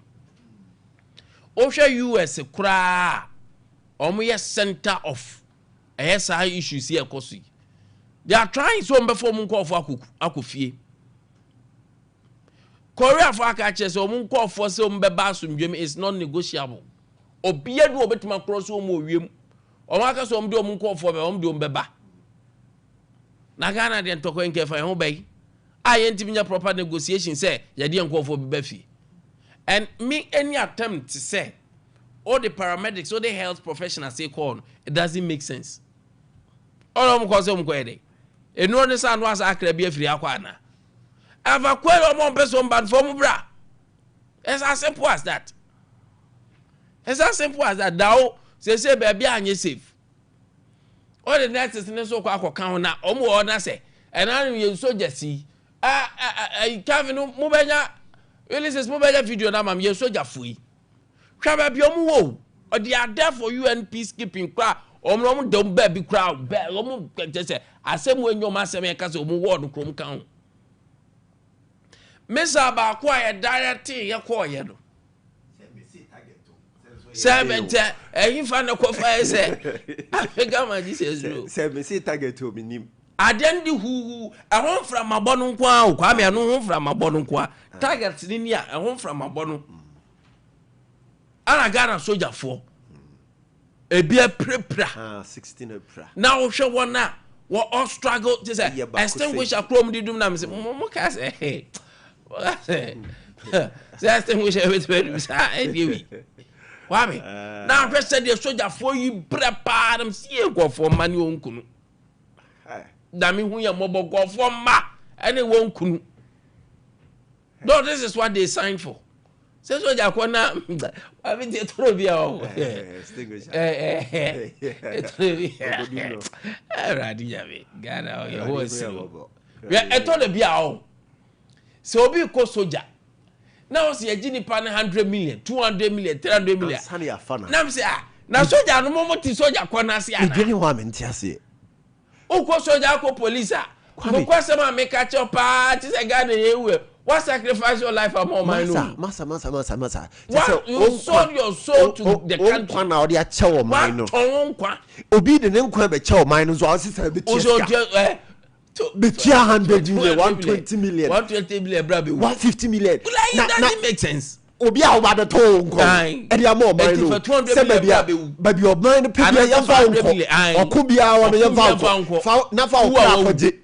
Osha US Kra, Omuya center of ASI issues here, Kosi. They are trying so before Munko for Akufie. Korea for Akaches or Munko for some bebasum is non negotiable. Obia do Betman cross home. Omaka so mdo munko for omdo mbeba. Na Ghana den toko nke fa ho bai. Ntiminya proper negotiation say ye de nko for bebafi. And me any attempt to say all the paramedics, all the health professionals say call, it doesn't make sense. All of them say mko ede. Enu ne san was akra bi afiri akwa na. Ava kwelo mo person ban for mu bra. It's as simple as that. It's as simple as that. Now say baby anye safe. All the nurses in so kwa kan na omo order say and now you soldier see Kevin mo benya releases mo benya video na mam you soldier fui. Twa baby omo wo or they are there for UN peacekeeping kwa omo don baby crowd be omo say asem wenyo masem e ka say omo word krom kan. Mesa ba kwa ye direct ye kwa ye do. 70 eyin fa na kofa say Africa man Jesus no 70 target to minim adendi hu ehon from abonu nko a kwa me no hu from abonu nko a target ni ni a ehon from abonu ana Ghana soldier for ebia prepra 16 pra na wo hwe wona wo all struggle to say extinguish akrom didum na me say mo ka say say extinguish everything say anyway Kwame, now I said the soldier for you prepare them see go for money on kunu. Dami hu ya mobo go for ma any won kunu. No, this is what they signed for. Say soldier ko na I mean they throw be o. Extinguish. Radi yabe. Ghana your whole zero. We eto le bia o. So obi ko soldier. Now see a gini pan 100 million, 200 million, 300 million. Now say na soldier no mo ti soldier ko na se ana. Gini wa me ntiase. O ko soldier ko police a. Ko kwase ma make catch up ti say Ghana yewe. What sacrifice your life among my no? Massa. You sold your soul to the country. Kwa na odi a chewo man no. Obi de ne nkwa be chewo man no so asisa be chewo. Between 100 million, 120 million, 120 million, 150 million. That doesn't make sense. Obi a over the tone. Edi amo man no. Baby of mine people yan fa nko. Okubi a won yan fa nko. Fa na fa okra akode.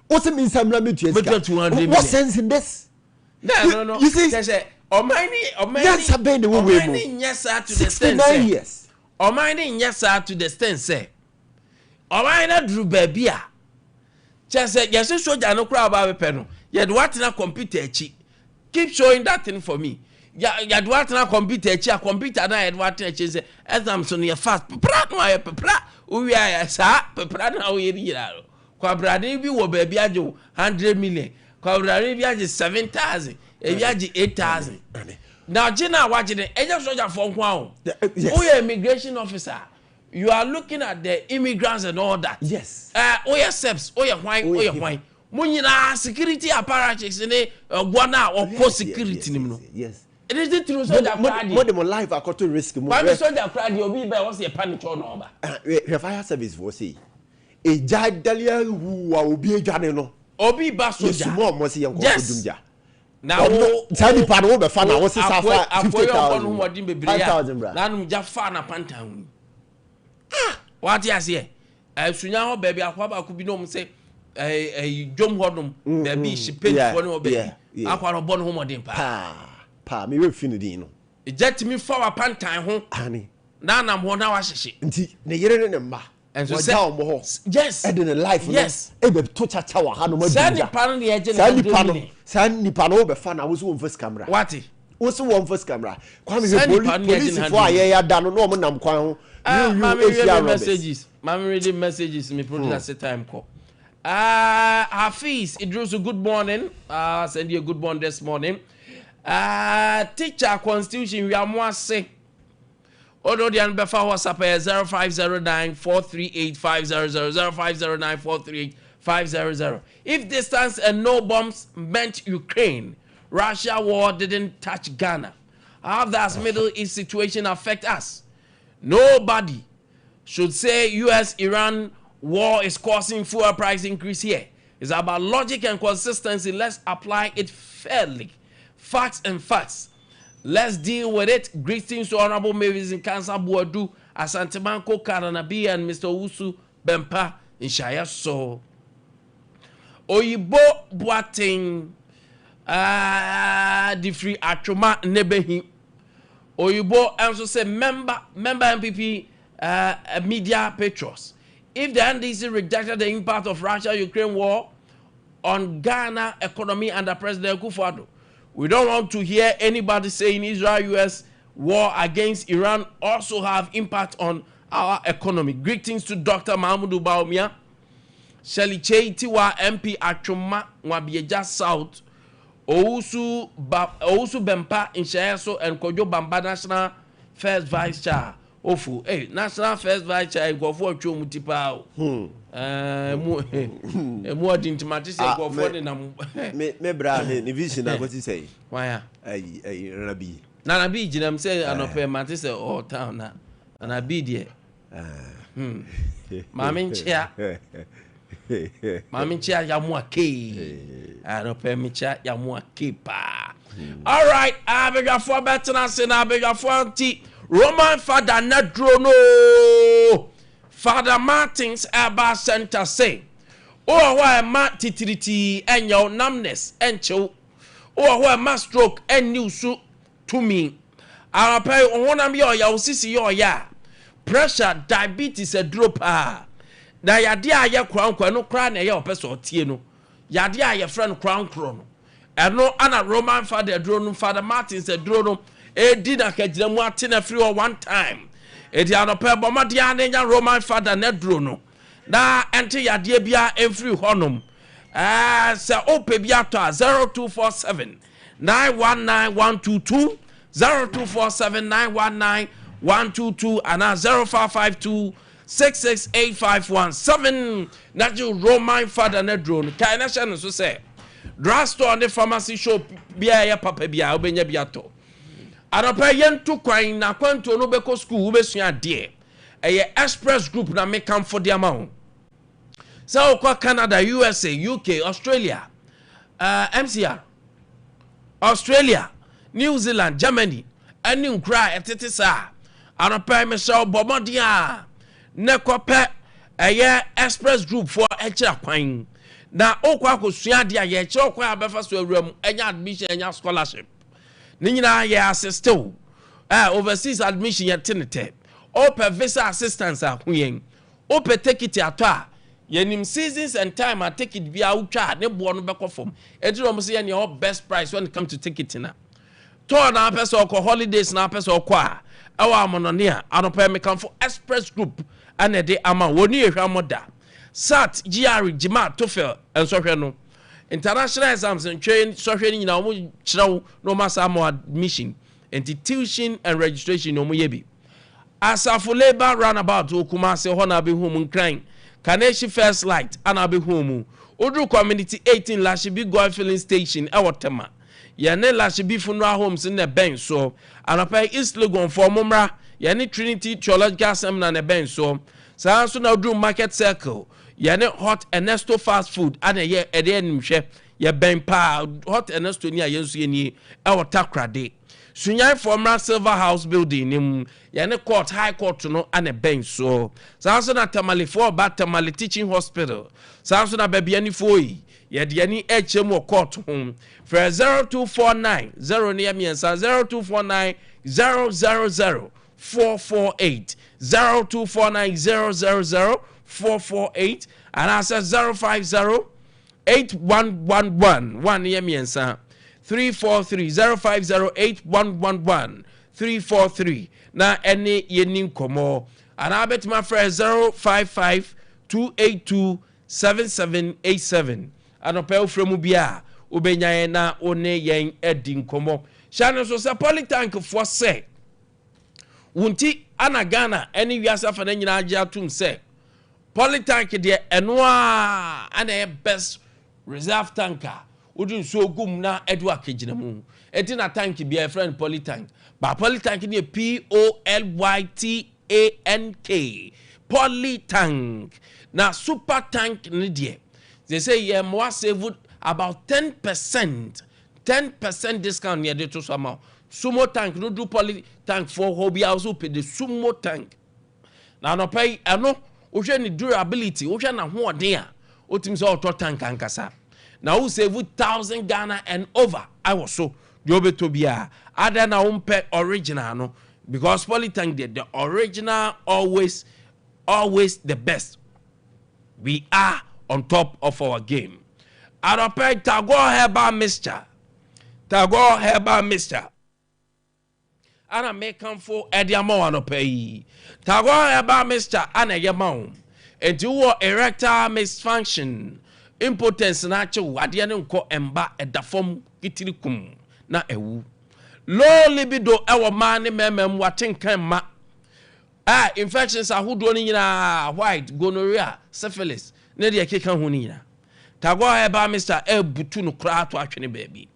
What's it mean samra me tueska? What sense in this? No. You see, Omani. That's a bend the way we move. Yes, to the 69 years. Omani yes, to the stand say. Omani drew baby. Just say yes, soldier no crowd about penno. You do what na computer echi. Keep showing that thing for me. Ya do what na computer echi, a computer na do what echi say. Exam so near fast. Pepra no ya pepra. We are sa pepra na we ri ra. Kwa brade bi wo baby ajo 100 million. Kwa brade bi ajo 7,000. E bi ajo 8,000. Now Gina watching the agent soldier for nko. Who your immigration officer? You are looking at the immigrants and all that. Yes. Oya SEPs, oya why. Munyina security apparatus ne gwana or post security nimno. Yes. It is the truth soldier crowd. More than life are to risk more. Why soldier crowd you be by what's your panic or number? Fire service for say. E jadalia who obi adwane no. Obi ba soldier. Small mo say yanko now tell part wo be fa na wo say safa 50,000. 5,000 bra. Na no ja fa na pantan. What you say? Sunya ho baby akwa ba ku bi no say dwom hodom baby she paid for no baby. Akwa no bon ho modin pa me we fini din no. E jet me for wa pantan ho. Ani. Na nam ho na wa hyehye. Nti ne yere ne mma. and so yes and in a life yes e be to cha wa ha no ma send the pan the agent send nipa no be fa na wo so one first camera what wo so one first camera Kwame police for aye ya da no no mo nam kwan ho you reading messages me producer time call Hafiz Idris, good morning. Send you a good morning this morning. Teacher constitution we are more say. Odo the anbefa WhatsApp 0509-438-500 0509-438-500. If distance and no bombs meant Ukraine, Russia war didn't touch Ghana. How does Middle East situation affect us? Nobody should say US-Iran war is causing fuel price increase here. It's about logic and consistency. Let's apply it fairly. Facts and facts. Let's deal with it. Greetings to Honorable Mavis in Kansa Buadu, Asantemanko Karanabi, and Mr. Usu Bempa in Shaya So. Oyibo Boating the free Atroma Nebehi. Oyibo also say member MPP media patrons. If the NDC rejected the impact of Russia-Ukraine war on Ghana economy under President Akufo-Addo, we don't want to hear anybody saying Israel-US war against Iran also have impact on our economy. Greetings to Dr. Mahmoud Baumia, Shelley Tiwa MP Achoma Wabieja South, Ousu Bempa in Shayaso and Kojo Bamba National First Vice Chair. Ofu, National First Vice Chair go for chum tipa. Mo didn't matter say go for me bra ni vision na go ti say. Why Rabi. Na Rabi jinam say anope matter say all town na. Na Rabi there. Mami nchia. Mami nchia ya mo ake. Anope mi nchia ya mo ake pa. All right, abega for better na say na abega for ti Roman Father Nedrono Father Martins Abba Center say oh why ma titiriti and your numbness and chill oh why ma stroke and new suit to me I'll pay on one your sissy your ya pressure diabetes a drop na yadia ya crown no crown a your person tieno yadia your friend crown chrono and no ana Roman Father Drono Father Martins a drono did a kajam watin a free one time. Ediano Peboma Diana Roman Father Nedrono. Na enter ya deabia every honum. Sir Opebiata 0247 919122 0247 919122 and 0552 668517. Naju Roman Father Nedrono. Kaina Shannon so say. Drugstore on the pharmacy shop bia papa bia obenya biato. Anopa yentu kwan na kwanto no beko school ubesua de express group na make come for the amount. So kwa Canada, USA, UK, Australia, MCR, Australia, New Zealand, Germany, and new cry etete sa. Anopa me so bomodia ne kope express group for echa kwan. Na okwa akosua de aye echa okwa abefa so awram enya admission enya scholarship. Nina ye assist overseas admission yet tinete. Ope visa assistance huyen. Ope take it atwa. Yenim seasons and time I take it via ucha ne bo no beko form. Edro mo say your best price when it come to take it na. To na person ko holidays na person ko a. Ewa monone a anopa me come for express group and e de ama woni ehwa moda. SAT, GRE, GMAT, TOEFL and so no. International exams and training software in our no matter more admission and tuition and registration no yebi. As a for labor roundabout to Kumasi Hona be home crying. Kaneshi First Light and be home. Udru Community 18 Lashibi Goil Filling Station, our tema. Yane Lashibi Funra Homes in the bench so and a pay East Logon for Mumra, Yane Trinity Theological Seminar and bench so. Sansu now do market circle. Yane hot Ernesto fast food and a year at the end ye ben pa hot Ernesto near yensu ni our takra day. Sunya former Silver House building yane court high court no and a bench so. Sansu na tamale for bat tamale teaching hospital. Sansu na baby any foi. Ye diani HM court home. For 0249 0 near me and 0249 000 448 0249000448 and I said 050 8111 1 year miensa 343 050 8111 343 na any yenin komo and I bet my friend 055 282 7787 and a pel from Ubia Ubenya na one yen edin komo Shannon so say polytank for say Wunti anagana any wiasa for nyina agya tum say polytank de enwa ana best reserve tanker wodun so gum na Ade Akye ginamu eti na tank be a friend polytank ba polytank ne POLYTANK polytank na super tank ne de they say you mo save about 10% discount near the to some sumo tank no do poly tank for hobby also pay the sumo tank now no pay ano wo hwe ni durability wo hwe na ho den a otim so auto tank ankasa now who save 1,000 Ghana and over I was so the obetobia other na umpe original no because poly tank the original always the best. We are on top of our game. Adope Tagore Herbal Mixture. Tagore Herbal Mixture. Ana make come for Ediamo anope. Tagore Herbal Mixture ana yamau. And you erectile misfunction. Impotence natural. Adiane nko emba edafom kitirikum na ewu. Low libido ewa mani memem watinkan ma. Infections are who do ni white, gonorrhea, syphilis. Nedi akeka ho ni na. Tagore Herbal Mixture butu no kra to atwene baby.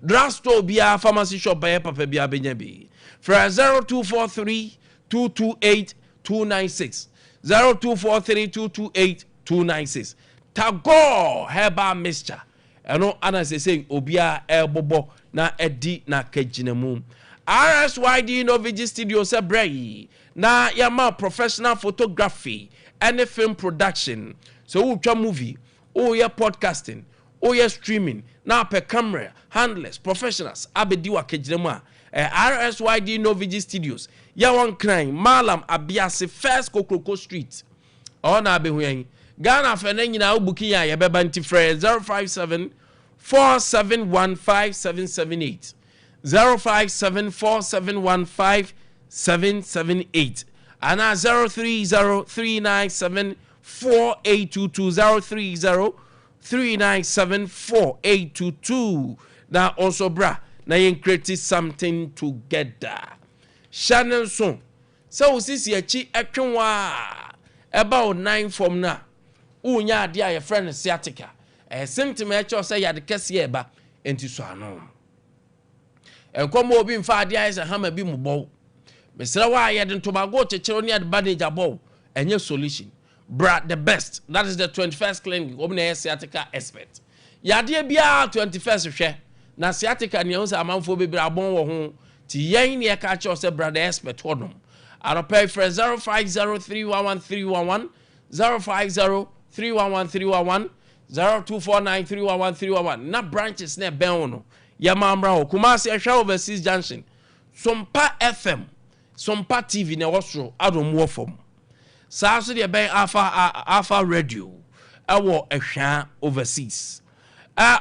Drugstore bia pharmacy shop by papa bia benya bi. For 0243 228 296. 0243 228 296. Tagore Herbal Mixture. Eno ana say obia bobo na edi na kaginamu. RSYD Novigi Studio se brei na yama professional photography and film production. So who twa movie, oh yeah podcasting, oh yeah streaming, na per camera, handlers, professionals, abediwa kejinema. RSYD Novigi Studios. Ya one crime, Malam Abiase First Kokoko Street. Oh na behuyen. Ghana fene nyina ubuki ya yebeba nti frɛ 057 4715778 05747157778 ana 03039748220 03039748222 na also bra na yen create something together Shannon so usisi achi etwenwa about 9 from na unya ade a friend sciatica symptom e cho say ya de kese eba enti so ano enkomo obi mfa ade a say hama bi mubo mesra wa ye de ntobago chechero ne ade bandage abo enye solution bra the best that is the 21st clinic obi na sciatica expert ya de bia 21st hwe na sciatica ne ho say amanfo be bra bon wo ho ti yen ne ka cho say bra the expert hodom pay for 0503113111 0503113111 0249311311 na branches na ben no ya mamra ho Kumasi ehwa overseas junction Sompa FM Sompa TV na wosro adom wo fom saa so de ben alpha radio ewo ehwa overseas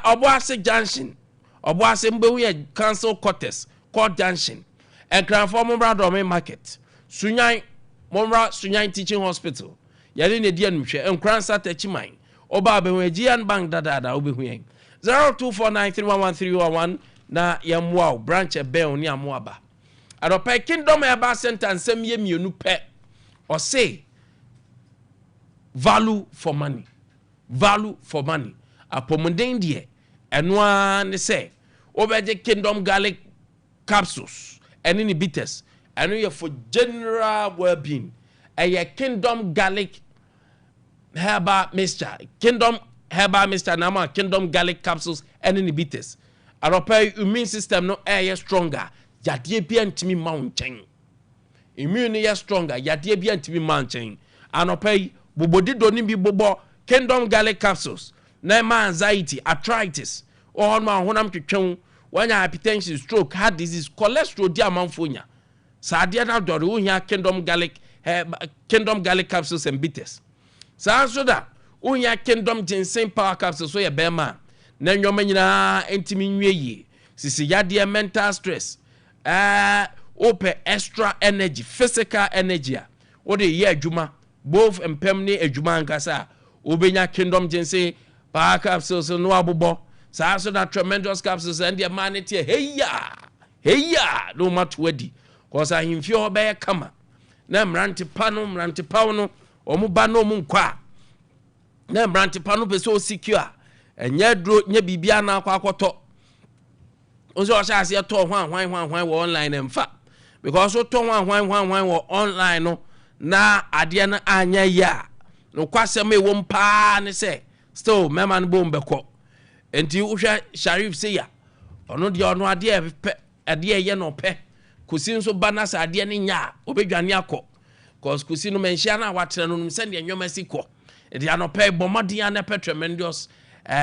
Obuase junction Obuase mbewu ye council quarters court junction Ekranfo Momra market Sunyan Momra Sunyan teaching hospital yale ne dia nhwe enkransa tachiman oba bewegian bank dada obehu yen 0249311311 na yamwa branch ebel ni amoaba adopa kingdom eba center nsem ye mienu pe o say value for money apomunden die enwa ne say obeje kingdom garlic capsules eni ni bitters eno ye for general well-being kingdom garlic herbal mixture kingdom herbal mixture na kingdom garlic capsules and inhibitors aropa immune system no stronger yade bia ntimi mountain immune is stronger yade bia ntimi mountain anopa bobodi do ni bi bobo kingdom garlic capsules na ma anxiety arthritis or ma honam twetwen wanya hypertension stroke heart disease cholesterol di amanfonya Sadia na dori unya kingdom garlic capsules and bitters. Sa so da unya kingdom ginseng power capsules so ye bema na nyoma nyina entimi nwie sisi yade mental stress ope extra energy physical energy o de ye adwuma both empem ne adwuma ankasa obenya kingdom ginseng power capsules no abobo sa so da tremendous capsules and the manity heya no matwadi cause ahimfie obeye kama na mrante pa no omo ba no mu nkwa na mrante pa no pese o secure enya dro nya bibia na akwakoto onso o sha se to hwan wo online emfa because o to hwan wo online no na ade na anya ya no kwasem ewom pa ne se still mema no bom beko enti uhwa Sharif se ya ono de ono ade ye no pe kusi nso banasa ade ne nya obedwane akọ cause kusi no menhia na watena no se de nwoma sikọ ede anope bomadian na tremendous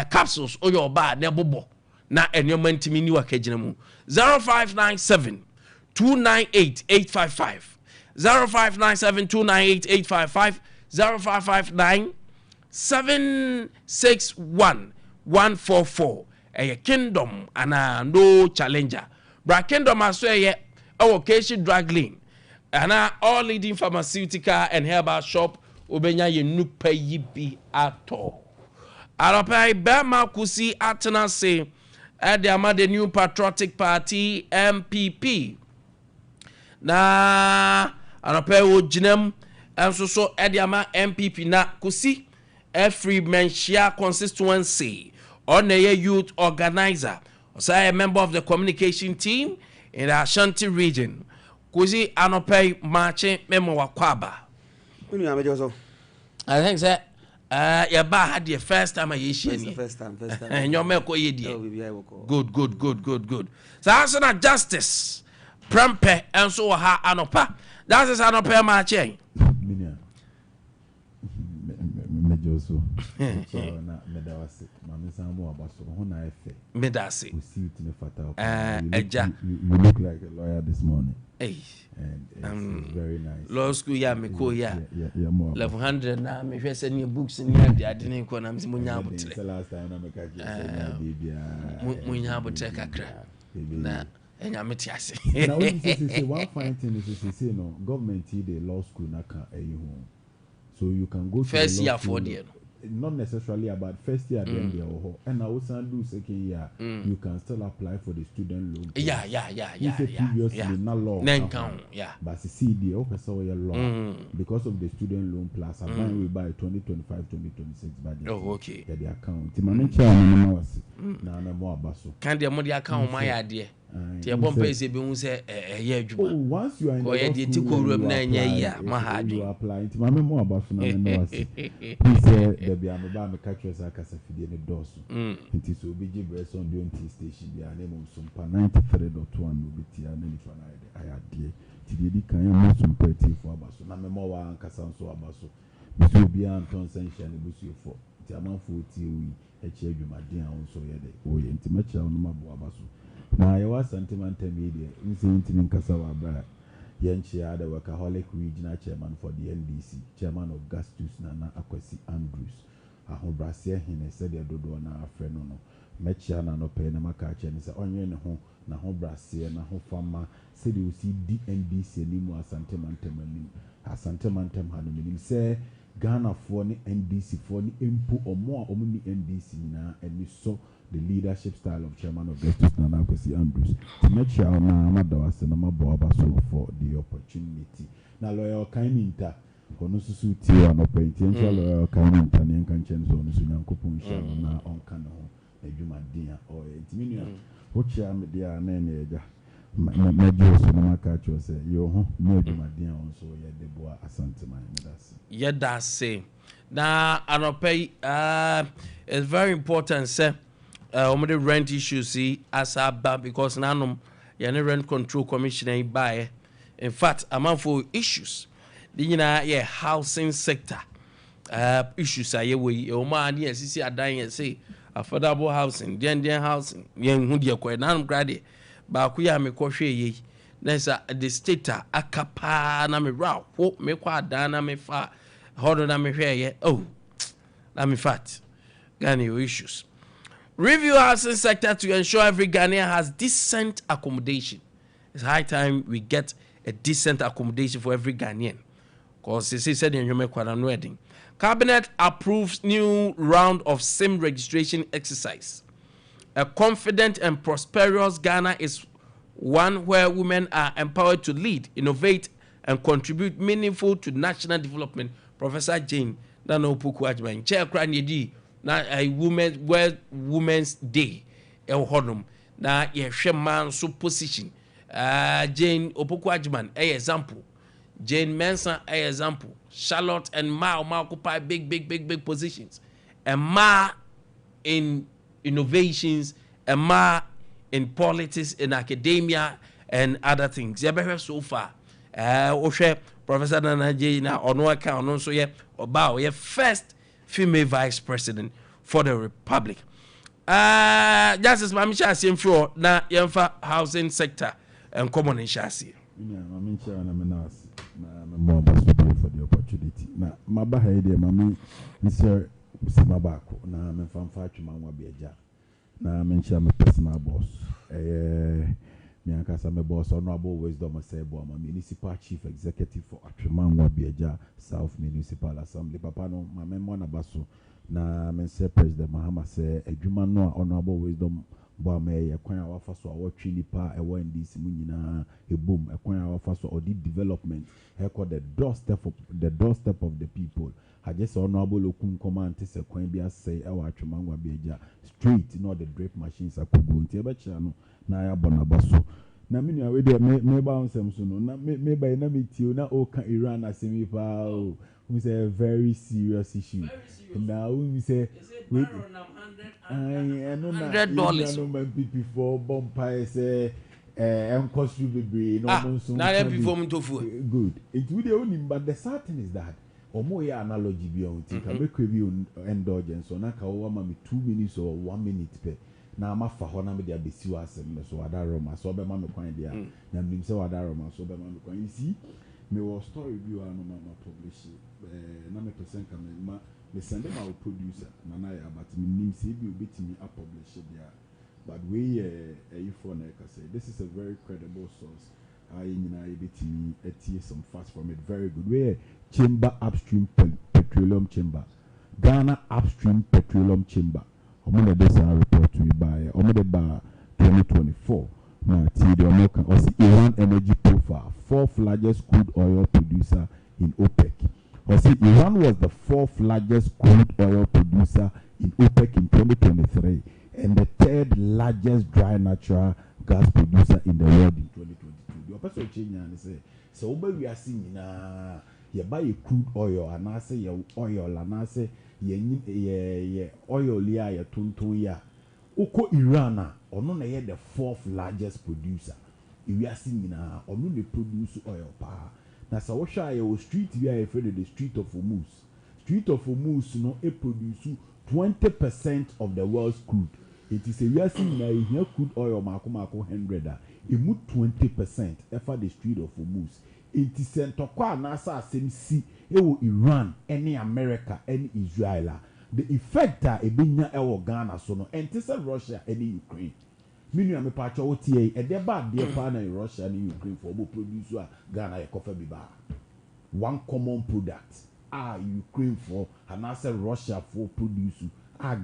capsules oyo ba na bobo na enwoma ntimi ni wakagina mu 0597 298 855 0597 298 855 0559 761 144 kingdom ana no challenger bra kingdom aso our Keshi Drug Lane and all leading pharmaceutical and herbal shop obenya ye nupa yibi ato arapai bema kusi atena se the new patriotic party MPP na arapai ojinem so ediama MPP na kusi every menshia constituency on a youth organizer so a member of the communication team in the Ashanti region. Kuzi anope marching memo wakwaba. I think that your ba had the first time I issue. First time. And your milk Good. So answer na justice. Prampe and so ha anopa. That is anope marching. Mejoso. Na medawase. Mami samu abaso. Hona efe. Medase. We see it in the fatal. You look like a lawyer this morning. Hey. And it's very nice. Law school ya me ko ya. Yeah, more. Level 100 na me hwe send your books in here I didn't ko na munya abotre. The last time na me ka munya abotre kakra. Na enya meti ase. Now when you say one fine thing is say no government the law school na ka home. So you can go to first year for the not necessarily about first year then there and I also do second year you can still apply for the student loan. Yeah. Not law. But see the law because of the student loan plus I will buy 2025 2026 budget. Oh okay. The account. Na more abaso. Can the money account my idea. The bomb pay be won say once you are in the school na nya ma ha you apply it mama more abaso na no say please there be am ba me catch us akasa fidie ne doso nti so obi gi breast on the station bi na mo Sompa 93.1 obi tia na nifa na ayade ti di kan ya mo Sompa for abaso na me mo wa ankasa nso abaso bi so obi anton sanction ne busu for ti amanfo ti wi echi adwumaden a nso ye de o ye nti mecha no mabo abaso na yawa sentiment media incident in Kasawaba Yanchia the workaholic regional chairman for the NDC chairman of Gastus Nana Akwesi Andrews ahobrasia hine said ya dodo na afreno no mechia na no pe na makache ni se onye ne ho na ho brasia na ho fama said you see DNDC ni mu asantemantem hanu minim se Ghana for ni NDC for ni empu omo a omo ni NDC na eni so the leadership style of chairman of Justice Nana Kwesi Andrews to make sure na amadawase na maboaba so for the opportunity na lawyer Kaiminta kono susu ti wa potential lawyer Kaiminta ne kan chen so no nyankopon sha na onka ne ho adwumaden a o entimi wo chia me dia na na eja mejo so na maka cho se yo ho me adwumaden on so ye de boa asanteman medase ye da say na anopai it's very important say the rent issue see as about because now you rent control commissioner buy in fact amount for issues the housing sector issues are we man yes see adan say affordable housing den housing yen hu de ko na grade ba ku ya me ko hwe yi there's the state akapa na me ra ho me kwa da na me fa hodo na me hwe oh na me fat Ghanaian issues. Review housing sector to ensure every Ghanaian has decent accommodation. It's high time we get a decent accommodation for every Ghanaian. Because they said in Hume wedding. Cabinet approves new round of SIM registration exercise. A confident and prosperous Ghana is one where women are empowered to lead, innovate, and contribute meaningful to national development. Professor Jane Nano Puku Ajman, Chair Kran na a women's day honum na yehwe man so position Jane Opoku Ajman example, Jane Mensah example, Charlotte and Ma occupy big positions, and Ma in innovations, and Ma in politics, in academia and other things. So far Professor Nana Jane na ono account no so oba first female vice president for the republic. Justice Mamisha Asim Fro na yemfa housing sector and common in Shasi. Mamisha na menas na more for the opportunity. Na maba haide mami Mr. Simabako na memfa twuma nwa beja. Na mencha me personal boss. Me ankasa me boss honorable wisdom Osebo ma municipal chief executive for Atwuma nwa beja South Municipal Assembly. Papa no ma memmo na baso na mense president Mahama say adwuma no honorable wisdom bo ma ye kwan awafa so awotwe nipa e wa ndisi mu nyina ebom e kwan awafa so odi development he called the doorstep of the people. I just honorable okun command say kwan bi asay e wa Atwuma nwa beja street not the drape machines akogo nti e be kira no na ya bona baso na me nua we de me ba onsem so no na me ba na me tio na o kan Iran asemi pa o we say very serious issue. Now we say we $100 no man before bumpire say cost you be no so na before me tofu good it we dey only, but the certain is that omo ya analogy bi on ti ka be bi indulgence na ka wo ma me 2 minutes or 1 minute per na ma fa ho na me dia besi wa asem so wada roma so be ma me kwan dia na nim se wada roma so be ma me kwan. You see me was story bi wa no ma publish na me person ka me send them our producer na na ya but me nim se bi obetimi a publish dia, but we for na ka say this is a very credible source. I nyina obetimi etie some facts from it. Very good. We Chamber Upstream Petroleum Chamber, Ghana Upstream Petroleum Chamber. Omo de say report to you by omo de ba 2024 na ti the American or Iran energy profile, 4th largest crude oil producer in OPEC. Or Iran was the 4th largest crude oil producer in OPEC in 2023 and the 3rd largest dry natural gas producer in the world in 2022. The person change and say so we are seeing na you buy a crude oil and I say your oil and I say ye oil ya ya tuntun ya uko Iran ono na ye the 4th largest producer. We are seeing na ono dey produce oil pa na so hwa ya street we are afraid of the street of Hormuz no e produce 20% of the world's crude. It is a we are seeing na here crude oil mako 100 emu 20% efa the street of Hormuz. It is sentokwa na sa asem si ewo Iran any America any Israel. The effect ebinya ewo Ghana so no ente se Russia any Ukraine. Minu me pacho otie e de ba de pa na Russia and Ukraine for bo produce a Ghana e kofa bi ba. One common product Ukraine for and I say Russia for produce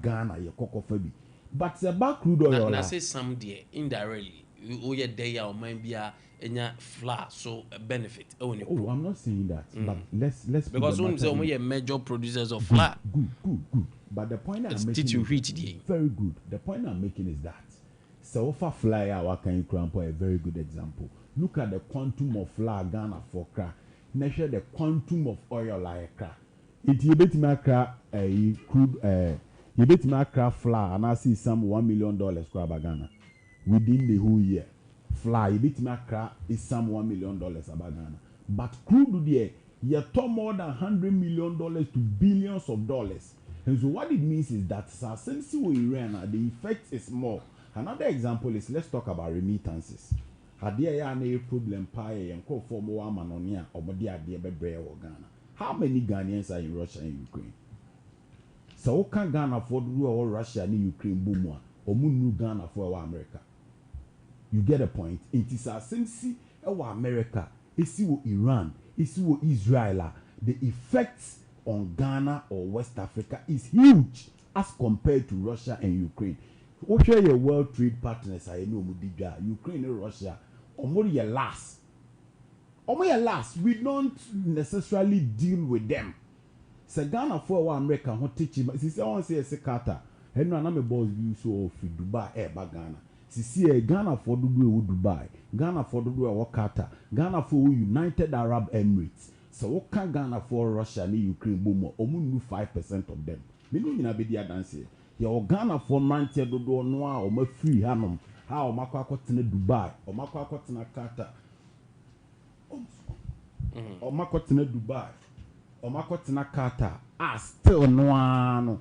Ghana e kofa bi. But the back crude oil na say some there indirectly we there ya o man bia enya flour so a benefit. Oh, I'm not saying that. But let's because when say we are major producers of flour. Good. But the point I'm making is very good. The point I'm making is that so far flour what can you cramp a very good example. Look at the quantum of flour Ghana for crack. Measure the quantum of oil like crack. It you bet me crack crude you bet me crack flour and I see some $1 million crab Ghana within the whole year. Fly bit macra is some $1 million about Ghana. But crude there, you talk more than $100 million to billions of dollars. And so what it means is that since we Iran, the effect is more. Another example is let's talk about remittances. Ade ya na problem pa ye nkofo mo wa manoni a omode ade bebre wo Ghana. How many Ghanaians are in Russia and Ukraine? So can Ghana for do Russia and Ukraine boom or new Ghana for America. You get a point. It is a sense of America. It's Iran. It's Israel. The effects on Ghana or West Africa is huge as compared to Russia and Ukraine. What are your world trade partners? I know Ukraine and Russia. Only last. We don't necessarily deal with them. Se Ghana for America ho teach him. Si I want say Carter. Henry na me boss view so fi Dubai ba Ghana. Si Ghana for do Dubai. Ghana for do Qatar. Ghana for United Arab Emirates. So what can Ghana for Russia and Ukraine boom? Omu 5% of them. Me no nyina be dia dance. Your Ghana for 90 do no a o ma free hanom. How o makwa akotena Dubai, o makwa akotena Qatar. O makwa akotena Dubai. O makwa akotena Qatar. Still no.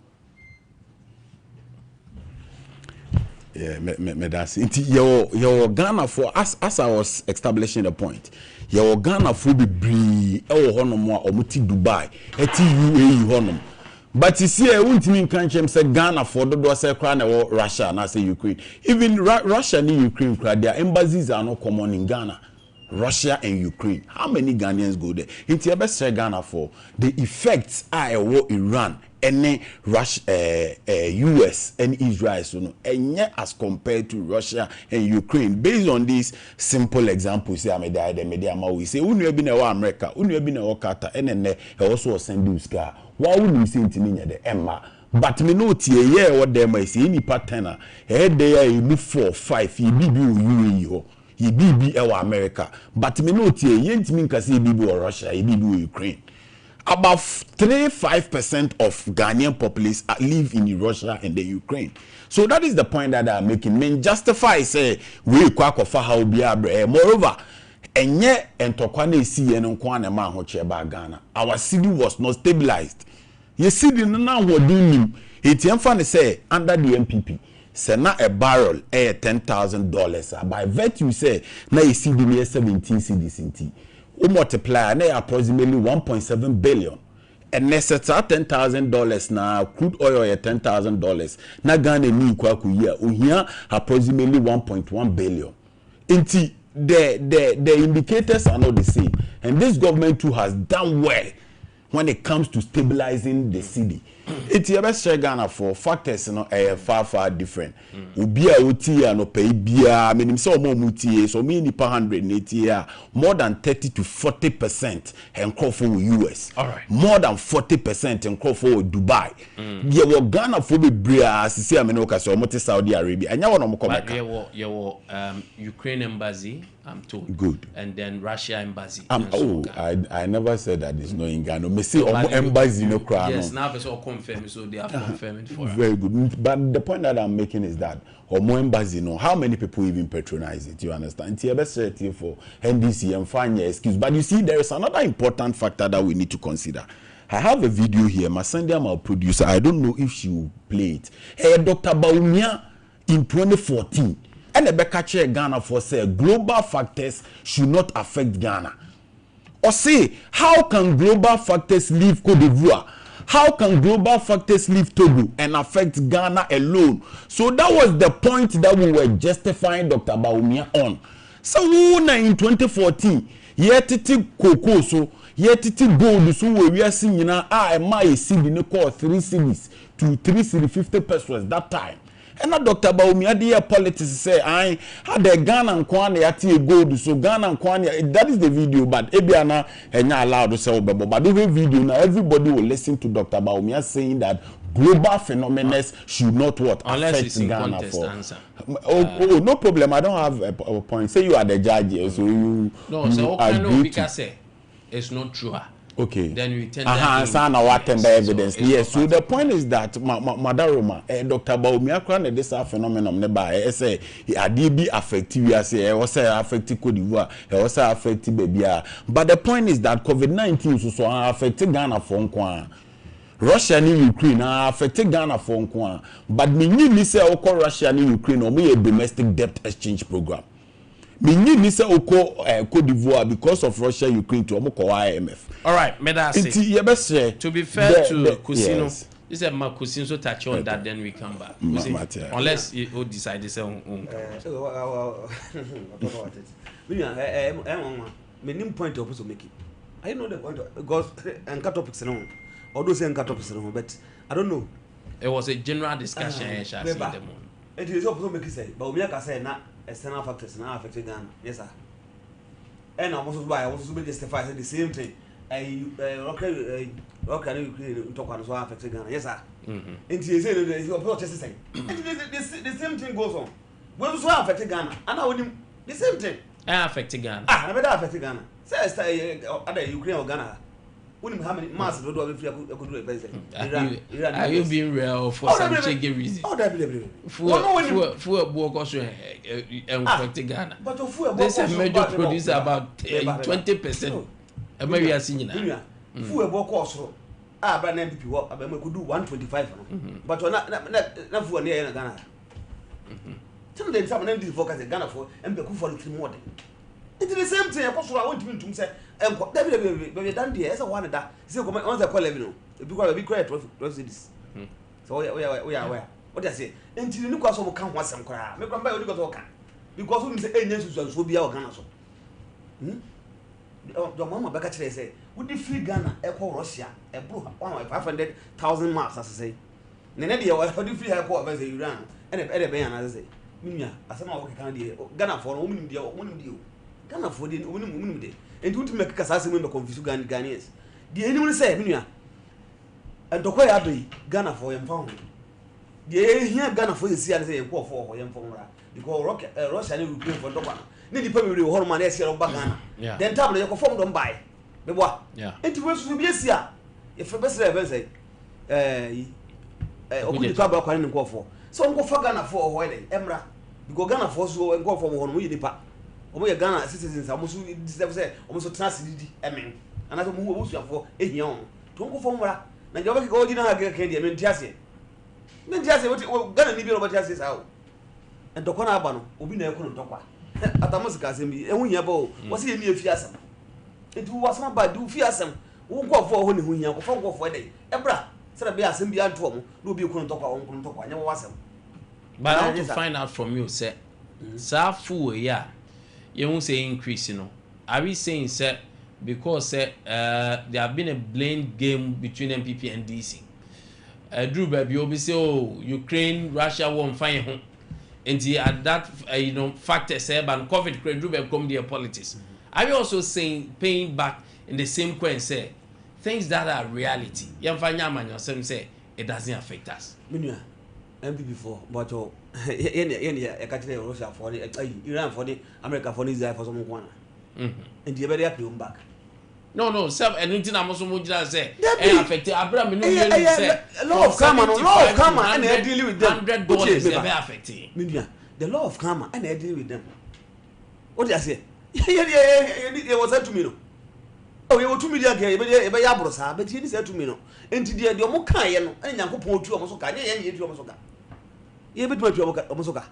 Yeah, me that's it. Your Ghana for as I was establishing the point. Your Ghana for be bree honom a omuti Dubai, eti UAE honom. But you see, I won't mean can't say Ghana for the say crown or Russia and I say Ukraine. Even Russia and Ukraine, their embassies are not common in Ghana. Russia and Ukraine. How many Ghanaians go there? It's your best Ghana for the effects are war Iran and Russia, US and Israel. So no, and yet as compared to Russia and Ukraine, based on these simple examples, say I made the media we say, "Unu have been a America, unu have been a Qatar, and then also send you scar." Why would we say it in the Emma? But me know tie what them I say any partner. Head there you move 4, 5. You be UAE. He be America, but me know tie yent mean kasi be or Russia, he be Ukraine. About 3-5% of Ghanaian populace live in Russia and the Ukraine. So that is the point that I'm making. Men justify say we kwak of how be moreover. And yet, and Tokwane see and Kwana man ho cheba Ghana. Our city was not stabilized. You see, the now what doing it fan say under the MPP. Say na a barrel $10,000. By virtue say na you see the near 17 cedis in T. We multiply na approximately 1.7 billion. And necessary $10,000 na crude oil $10,000. Na Ghana ni kwa kuya. Uhia approximately 1.1 billion. Inti the indicators are not the same, and this government too has done well when it comes to stabilizing the city. It's your best Ghana for factors, far different. Ubia utia no pay bia, meaning so more mutie, so many per 180 more than 30 to 40% and call for US. All right. More than 40% and call for Dubai. Yeah, well, Ghana for be bria, see Amenoka, so much Saudi Arabia. And now I'm coming. Your Ukraine embassy, I'm told. Good. And then Russia embassy. I never said that there's no in Ghana. Me see embassy no crown. Yes, now it's all confirmed, so they are confirming for us. Very good. But the point that I'm making is that Omo embassy, how many people even patronize it? You understand? TBS for NDC and find your excuse. But you see, there is another important factor that we need to consider. I have a video here. My Sunday, my producer, I don't know if she will play it. Hey, Dr. Baumia in 2014. And the Ghana for say global factors should not affect Ghana. Or say, how can global factors leave Cote d'Ivoire? How can global factors leave Togo and affect Ghana alone? So that was the point that we were justifying Dr. Baumia on. So in 2014, yetiti cocoa so yetiti gold so we are seeing now my city no call 3 cities to 3 city 50 pesos that time. And now Dr. Baumia dear politics say I had the Ghana and Kwane ati gold so Ghana and Kwane that is the video but Ebiana and not allowed to say but the video now everybody will listen to Dr. Baumia saying that global phenomena should not what unless affect it's in Ghana contest for answer. No problem. I don't have a point. Say you are the judge, so you no. So okay, no, because say it's not true. Okay. Then we tend to evidence. Yes. So the point is that Madaroma, Dr. Baumia kran this phenomenon nearby. Say Ade affect you. Say also affect Cote d'Ivoire. Also affect Babia. But the point is that COVID-19 so affect Ghana for Nkwan. Russia and Ukraine affect Ghana for Nkwan. But me say Russia and Ukraine or me a domestic debt exchange program. Minyi ni say oko Cote d'Ivoire because of Russia Ukraine to omoko IMF. All right, me that say. To be fair to Kusino, this is my Kusino so touch on that, then we come back. Unless you decide to say my point of making. I know the point because and cut topics no. Although saying cut topics no, but I don't know. It was a general discussion. It is also make say, but we can say na external factors now affecting Ghana. Yes, sir. And I was to justify the same thing. Okay, talk on so affecting Ghana. Yes, sir. And he said the same thing goes on. When so affecting Ghana, and I would the same thing. Affecting Ghana. I better affecting Ghana. Say other Ukraine or Ghana. How many masses do I could do it? Are you being real for some cheeky reason? Food work also affecting Ghana. But this is major producer about 20%. Maybe I seen you. Food work also. But then people could do 125. But not for near Ghana. Sometimes some of them focus in Ghana for and be for the more. It's the same thing. I want to say, and done there as a one that. So, once I call Levino, because we create 12 cities. So, we are aware. What I say, until you look at some come once some cry, make them buy what you got because we say angels will be our Ghana. The mama back at say, would the free Ghana, echo Russia, a blue 500,000 marks, as I say. Nenedia, what do you free airport as a Iran, and a better ban as I say. Minya, as some of Ghana for a woman deal. Ghana for the woman day. And don't make a assassin to confuse Ghanaians. The enemy say, Minya, and to quite happy Ghana for him found. The here Ghana for the sea and say, poor for him for because Russia will pay for Doba. Need the people will hold my next year of Bagana. Then table you perform don't buy. The what? And to us will be a year. If the best ever say, the trouble calling go for. So go for Ghana for a while, Emra. Because Ghana for so and go for one way the part. Omo Ghana citizens almost say almost transcend emen and I move for a young to go for mura na joba ki go dina ga ke dia men tiase what Ghana ni bi no tiase sao and dokona aba no obi na ekono dokwa atamos ka asem bi ehun ya ba o wo se ni efi asem etu wasama ba du fi asem wo nkofo ho ne hun ya ko fo nkofo dey ebra se be asem bi anto mo na obi ekono dokwa wo nkono dokwa nya wo asem. But I want to find out from you say sa fu ya you won't say increase, you know. Are we saying, sir, because there have been a blame game between MPP and DC? Drew baby, you say, oh, Ukraine, Russia won't find home. And at that, factor, sir, but COVID, Drew baby, come their politics. Are we also saying, paying back in the same coin, say, things that are reality? You find your man, yourself say, it doesn't affect us. MPP for, but I catch Russia for the Iran for the America for Israel for some one. And you better come back. No, self anything I'm also going to say. Affected Abraham, law of karma, and I deal with them. $100 never affecting. The law of karma, and I deal with them. What did I say? It was said to me. Oh, you were 2 million, but Yabrosa, but he said to me, no. And to the Mokai, and Yanko to Mosoka, and you to Mosoka. You bet what you Mosoka.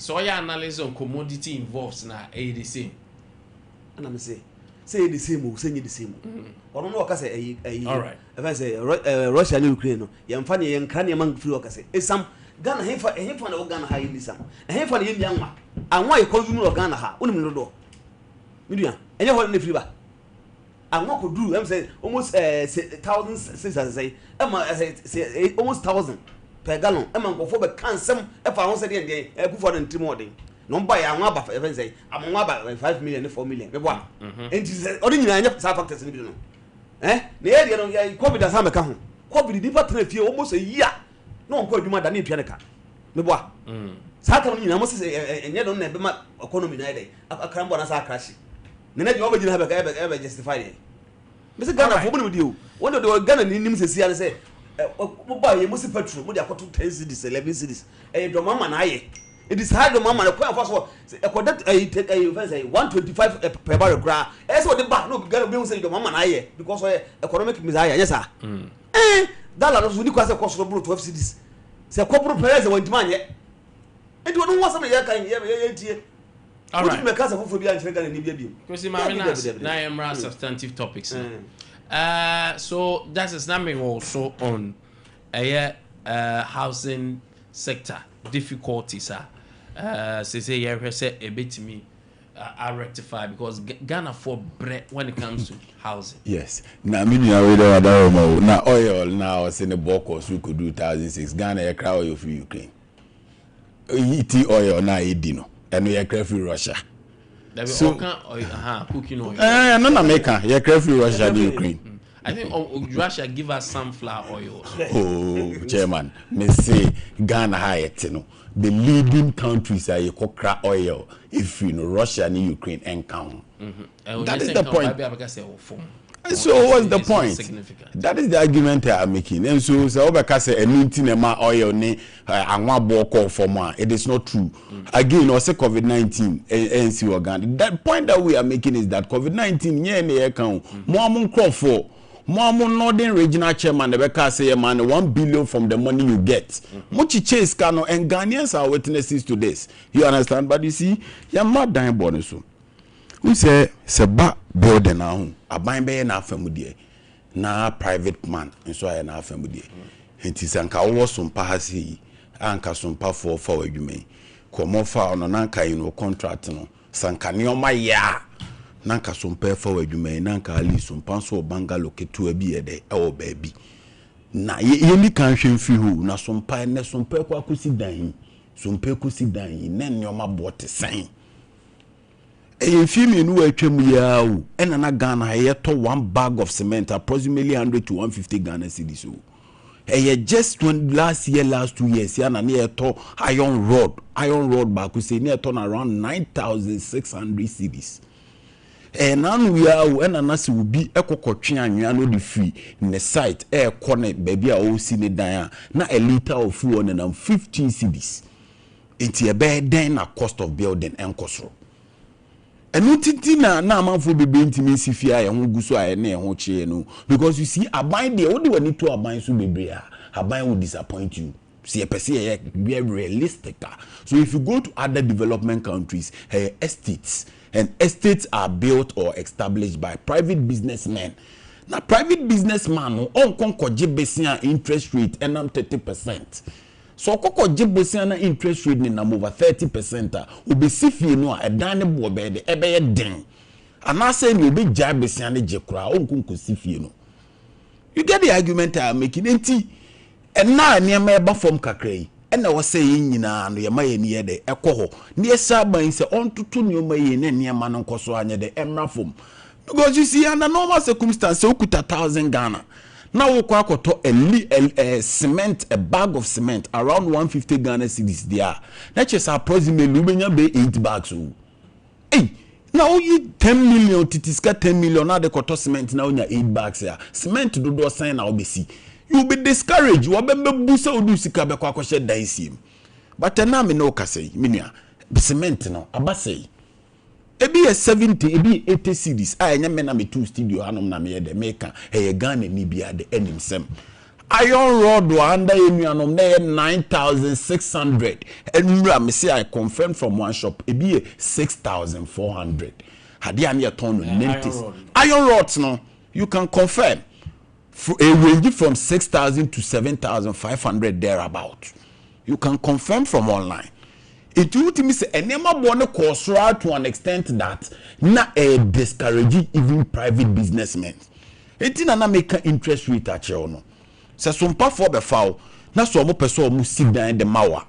So your analysis on commodity involves now the same. And I'm say the same, say the same. Or no, I say, all right. If I say Russia and Ukraine, you're funny and canny among few, I say, it's some Ghana here for Ghana high in this sum. And here for the young one. And why you call you Ghana? Only no. Media, and you're holding the fever. And what could do? I'm saying almost 1,000 since I say, almost 1,000 per gallon. I'm going for the cancer. If I want to say, I put for them tomorrow. No buy a map of say, I'm about 5 million, 4 million. One. And he said, ordinary factors in the middle. The area of COVID as I'm a count. COVID department for almost a year. No one called you than in Pianica. Mebois. Saturday, I must say, and you don't have my economy neither. A crambo as I crash. Nene you already have ever justified it. Mr. Ghana for with you. One of the Ghana names is here and say, buy a Muslim petrol, what they are called 10 cities, 11 cities. And your mama and I. It is hard the mama and a first one. I take a 125 per barrel cry. As what the back no Ghana say your mama and I because economic messiah. Yes, sir. That was when you cross across the 12 cities. Say corporate players went to man yet. And you don't want somebody here can hear. All right. Because now I'm substantive topics. So that is something also on housing sector difficulties. Say a bit to me. I rectify because Ghana for bread when it comes to housing. Yes. Now, I mean, you already now oil now in the bulk cost we could do 1,006. Ghana a crowd oil for Ukraine. ET oil now no, and we are free Russia. So cooking oil. No, America. You are free Russia and Ukraine. I think Russia give us sunflower oil. Oh, Chairman, me say Ghana high the leading countries are crack oil if you know Russia and Ukraine and count. That is the point. So what's the point? That is the argument I am making. And so because a meeting oil ne anwa for more. It is not true. Again, also COVID-19 and see organ. That point that we are making is that COVID-19 yeah ne account more for Northern Regional Chairman Rebecca say man 1 billion from the money you get. Much chase cano and Ghanaians are witnesses to this. You understand? But you see, you're not dying bonus. Who say ba building now? A buying by an family na private man and so I na family. It is anka was some pahasi anka some pa for you may come off on an anka contract no sankanioma ya. Nanka sompe forward you may nanka ali sompan so bangalo ketu ebi ede e baby na ye ni kan hwemfi hu na sompa ne sompe kwa kusi dan sompe kusi dan na nyoma bote sen e fi me nu atwam ya o ena na Ghana ye to 1 bag of cement approximately 100 to 150 Ghana cedis o e just when last 2 years ya na ne to iron rod ba kusi ne to around 9,600 cedis. Nan we are when anasi will be ekokotwe anwea no the free in the site corner baby a o si ne dan na a liter of fuel na 15 cedis into a bed then a cost of building enkosro enu titi na amanfo bebe ntimi sifia ye ho guso a na ye ho chie no because you see aban de wo de wani to aban so bebe a aban will disappoint you. See a person be realistic. So if you go to other development countries, estates and estates are built or established by private businessmen. Now private businessman on konkoje besia interest rate and 30%. So konkoje besia na interest rate ni over 30%. Ubi sifi no a dane bo be de ebe den. And I say you be jab besia ne jekura on konko sifi no. You get the argument I am making. And now near eba from kakray and I was saying nyina no yema ni de ekoho ne saban se on tutu nyoma ye ne niema no nkoso anye de emra from because you see under normal circumstances okuta 1,000 Ghana now we kwa akoto a cement a bag of cement around 150 Ghana cedis there that is approximately ubenya be 8 bags o hey now you 10 million titiska 10 million now the koto cement now nya 8 bags here cement do do sign na obesi. You be discouraged. You be busa udu sika be kwa kwashe daisiem. But na me no kase, minia. Cement no abase. Ebi 70, ebi 80 cedis. Anya me na me 2 studio hanom na me de meka. Ghana ni bia de enim iron rod wa under enu anom na 9,600. Enura me say I confirm from one shop. Ebi 6,400. Hadi ani ton no iron rods no. You can confirm. A range from 6,000 to 7,500 thereabout. You can confirm from online. It will me say enema born cost to an extent that na a discouraging even private businessmen. It na make interest rate at you no. Se sompa for be foul na so mo person mo sit down the mawa.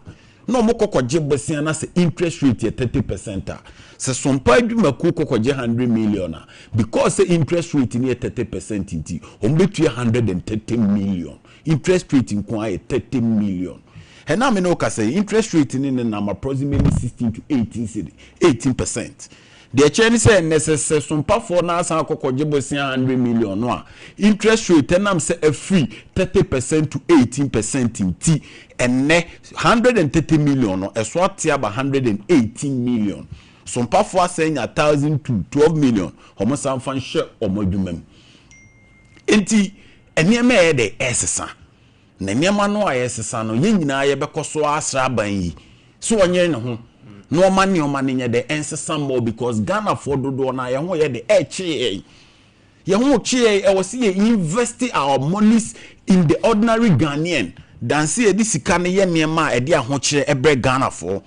No mo kokoje bosia na se interest rate 30%. Se sompa adwuma ku kokoje 100 million because the interest rate near 30% inti ombetu 130 million interest rate in kwa 30 million and now me no ka say interest rate in na approximately 16 to 18%. The chain say necessary sompa for na san kokoje bosia 100 million no interest rate and say a free 30% to 18% inti and 130 million no eso atia ba 118 million. Some for saying 1,000 to 12 million. Homo san fan share omodumem. Enti enema e de esesa. Na enema no ayesesa no ye nyina ye bekoso asra ban yi. So onye ne ho no money nye the ensesa more because Ghana for dodo na ye ho ye the che ye ho che e was see investing our monies in the ordinary Ghanaian than see this sika ne ye niema e de ahokyere ebre Ghana for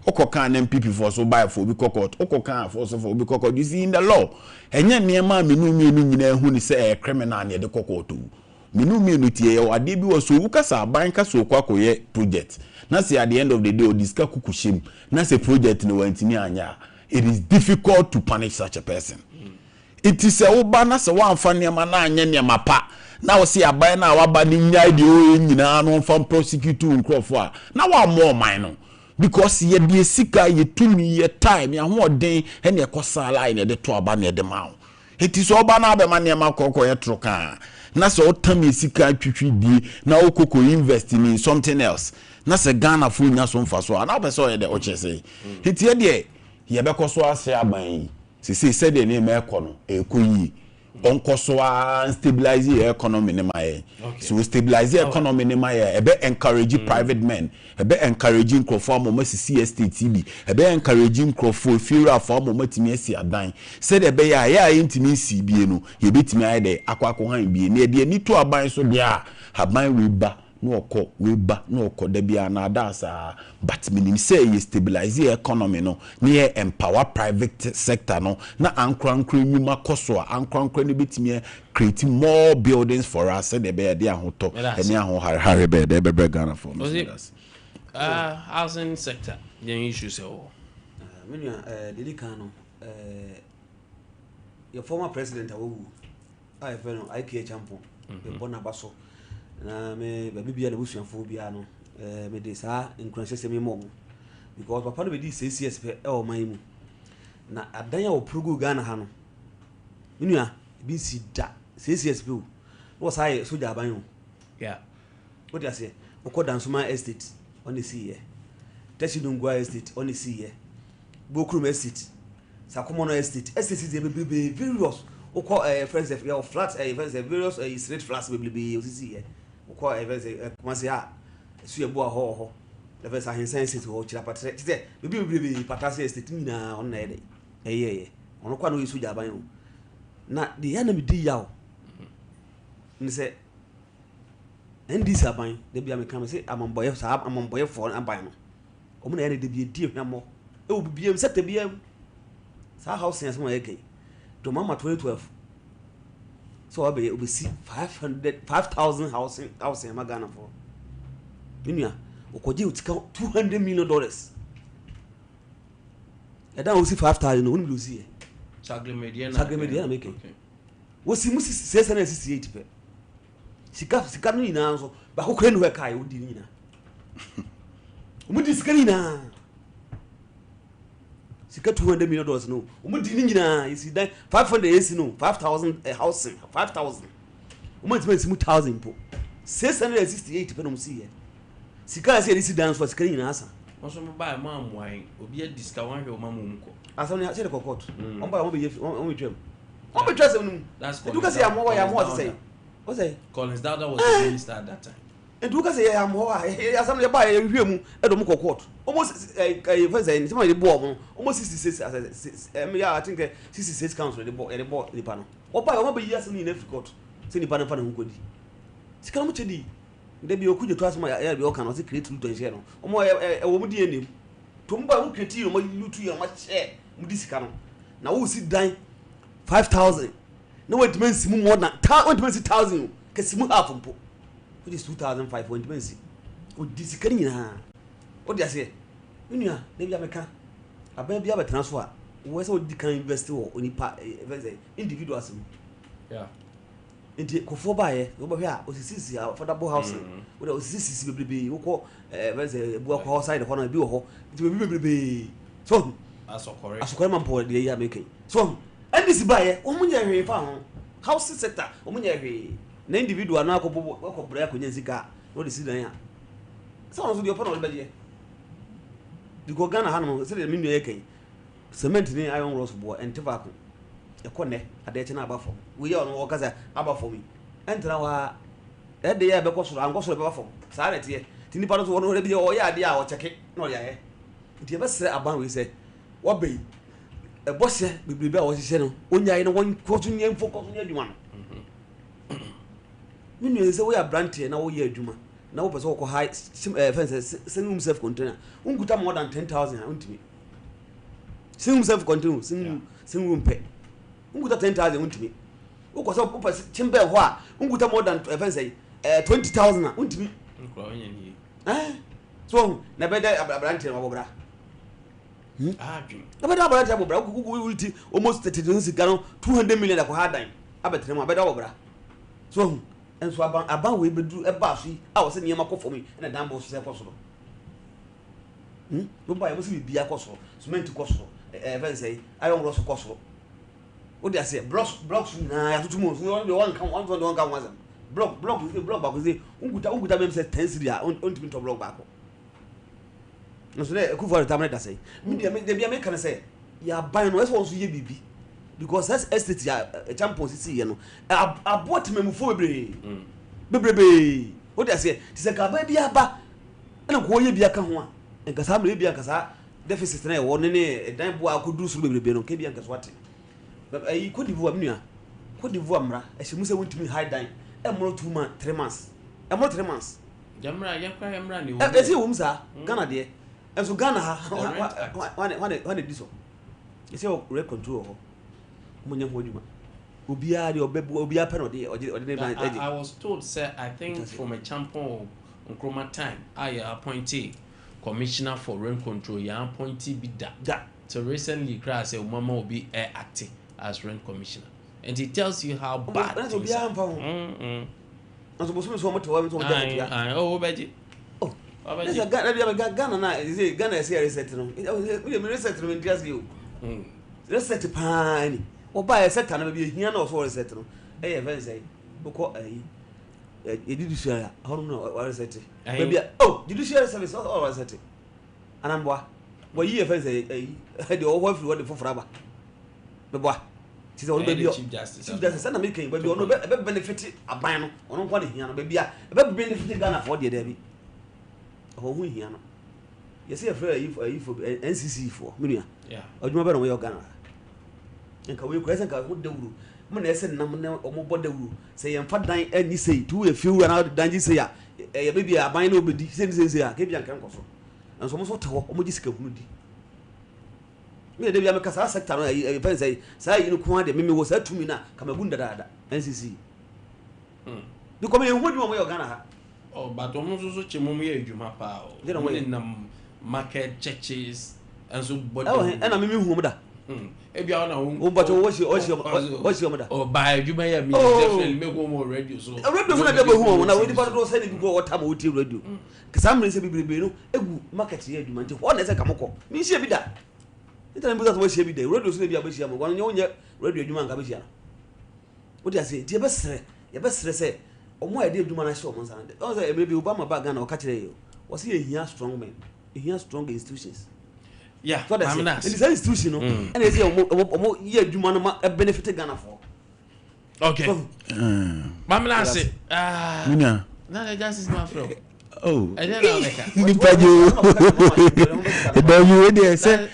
okokan MPP for so buy for bi kokot okokan for so for bi kokot you see in the law enye niema menu nyina ehu ni say criminal ne de kokot menu tie ye ade bi wo so wukasa ban ka so kwakoye project na say at the end of the day o diska kukushim na say project no wantimi anya it is difficult to punish such a person. It is a oba na se wan fa niema na anya niema pa na wo se aban na waba ni nyai de o nyina no fa prosecute nkrofo a na wa mo man no because ye de sika ye tumi ye time ya ho den e na ekosala ine de to aba na de ma. It is oba na be ma niema kokko ye troka na se o tam sika twitwi die na okoko invest in something else na se Ghana fu nya so mfa so na be so ye de o chese it ye de ye be koso ase aban se said the name econo ekoyi onkoso stabilize the economy ne maye so stabilize the economy ne maye e be encourage private men e be encouraging crofo mo masisi estate bi e be encouraging crofo fira for mo matimi asi adan said e be ya intimi si bie no ye betimi aye de akwako han bie ne de ni to aban so bia aban we ba no okọ we ba no okọ da bia na adasa but minim say you stabilize the economy no near empower private sector no na ankrankra nyuma koso ankrankra ne betimi create more buildings for us and be dey ahoto eni aho hare be dey be Ghana for us housing sector the issue so menu delika no your former president awu I feel IPA champion be bona baso na me ba bibia na busuafo bia no me de sa nkranhyese me mom because papa no be di CCS pe e o man mu na adan ya o progo Ghana ha no menua bi si da CCS pe o wo sai soja aban o yeah what you say Okodansuma estate on the sea here Teshidungwa estate on the sea here Bokrum estate Sakomono estate is be various friends of flats various straight flats be see here Kumasia Suyaboa ho the first Ahensan City or Chilapatre be Patasi estate on Nede on Kwano Suja Bayo. Now the enemy di yaw and say and this abine they be come say I'm on boy for and buy no omo na dey be die hwamo e wo biem set biem sa house sense mo eke to mama 2012 so we see 5,000 house in Ghana for minia okoje utika $200 million e dan o see 5,000 no we see Sagre Media make wo si mu 668 pe sika no nyina so ba ko kwenu we kai odi nyina umudi sika nyina sika $200 million no umudi nyina isi dan 500 AC no 5,000 housing 5,000 umudi mu 1,000 po 668 pe no msi sika ase isi dan so sika nyina asa also mo buy ma amwan obi a disca wan hwe o ma mo mko asa no se de kokot on buy on be twem on be twem no that's do ka say am what say what say Collins Dada was the minister at that time and do ka say am ho asam le buy hwe mu e do mo kokot almost for say some the board almost 66 yeah I think 66 council the board the panel o buy o be years ni na fikot say ni panel fa na nkodi sika mo chedi de bi okuje to asoma ya bi o kan o se create to share no o mo wo mu die nim to mba wo create no mo lutu ya ma share mu di sika no na wo si dan 5,000 no wait men si mu more than 1,000 ke si mu half mpo which is 2,500 men si o di sika ni na o di ase nua de bi ameka aban bi abetransfer wo se o di kan invest wo onipa individuals yeah nti kofo bae wo be a osisi affordable housing wo de osisi bebrebe wo ko bu akwa outside ho na bi wo ho nti bebrebe so asokore man po de ya make so ndisi bae wo munye hwe fa ho housing sector wo munye hwe na individual na akọ bra akonya sika wo de sidan ya so no so de opono be je di go Ghana hanom se de minu ye kan cement ni iron rods bo entifa ko ekone ade che na abafo we ye ono wo kaza abafo mi entra wa ede ye be ko soro anko soro be abafo sa na tie ti ni pa no so wo no de bi o ye ade a o cheke no ya he nti yɛbɛsrɛ aban wei sɛ wɔbɛyi ɛbɔhyɛ bebrebe a wɔhyehyɛ no onyae no wɔnkɔ so nyɛ mfokɔ so nyɛ adwuma no me nua sɛ woyɛ aberanteɛ na woyɛ adwuma na wopɛ sɛ wɔkɔ high fɛn sɛ single self container wonkuta more than 10,000 a wontumi single self container single room pɛ wonkuta 10,000 wontumi wokɔ sɛ wopɛ kyembɛ hɔ a wonkuta more than fɛn sɛ 20,000 a wontumi so na bɛda aberanteɛ no wɔbɔbra na bɛda aberanteɛ wɔbɔbra wulti almost 30 sika no 200 million akɔ ha dan abɛtene mu bɛda wɔbra so enso aban we beduru eba so a wo se niam akofo mi na dan bo so se koso no ba ye mo se bibia koso cement koso even say iron ross koso o dia say blocks na ya tutumo so one kan one block ba ko say unguta mem say 10 cedi a on timi to block ba ko no so na ekufu ta me da say me dia me kan say ya ban no so ye bibi because that's estate ya champions see ye no abot memufo bebrebe o dey say ti se ka ba bia ba na ko ye bia ka ho a nka sa me bia nka sa deficit na e wo ne dan bo akodu suru bebrebe no ke bia nka so ate ayi Cote d'Ivoire menua Cote d'Ivoire mra e se mu se wontimi high dan e mo 2 months 3 months e mo 3 months jamra ne wo e se wo msa Ghana de e so Ghana ha wane diso e se o rent control ho munya hoduma obia de obia pe no de I was told sir I think from a champion Nkrumah time I appointee commissioner for rent control ya appointee be that so recently class say mama will be acting as rent commissioner and it tells you how bad it is. Obia amfa so boso so mo to wa so ja oh beji oh there's a Ghana na say Ghana say reset no we reset no interest you reset pani oba e set na be hia na so reset no e even say boko judiciary how no reset be oh judiciary service all reset anambwa wo yi even say the over free what for aba be boa ti say be chief justice na make be ono be benefit aban no ono kwa de hia no be bia be benefit Ghana for de bi ho hu hia no yes e free for NCC for menua yeah adwuma be no we Ghana nka we kwese nka ho dawuru mo na ese nam na omo bo dawuru se ye mfa dan ani sei tu e fiu na dan ji sei a ye be bia aban na obedi sei a ke bia nka nkoso nso mo so tawo omo ji sika hunu di me de bia me kasa sector no e fa sei sai inu ko ade me wo sa tumi na kamagunda dada NCC bi ko me hu di mo yo Ghana ha oh but omo so chemom ye adwuma pa o mo nam market churches and so body e na me hu mo da ebia na wo but wo shi mo da oh by adwuma ya me definitely make more radio so radio so na be hu mo na we di ba do say ni bi go water mo ti radio kasa mre se bibrebe no egu market ye adwuma nti ho na se kamoko mi hie bi da ita na mbuza so hie bi da radio so na bi abahia mo wan nye radio adwuma nka bahia wo dia say ti ye be sere se omo ya de adwuma na hie omo nsan de o say maybe Obama ba Ghana o ka kire yo wo say ye hia strong men ye hia strong institutions yeah so that's it is an institution no and they say omo ye adwuma no ma benefit Ghana for okay mamla say mina na justice man from oh I don't know nipa jo do you we dey say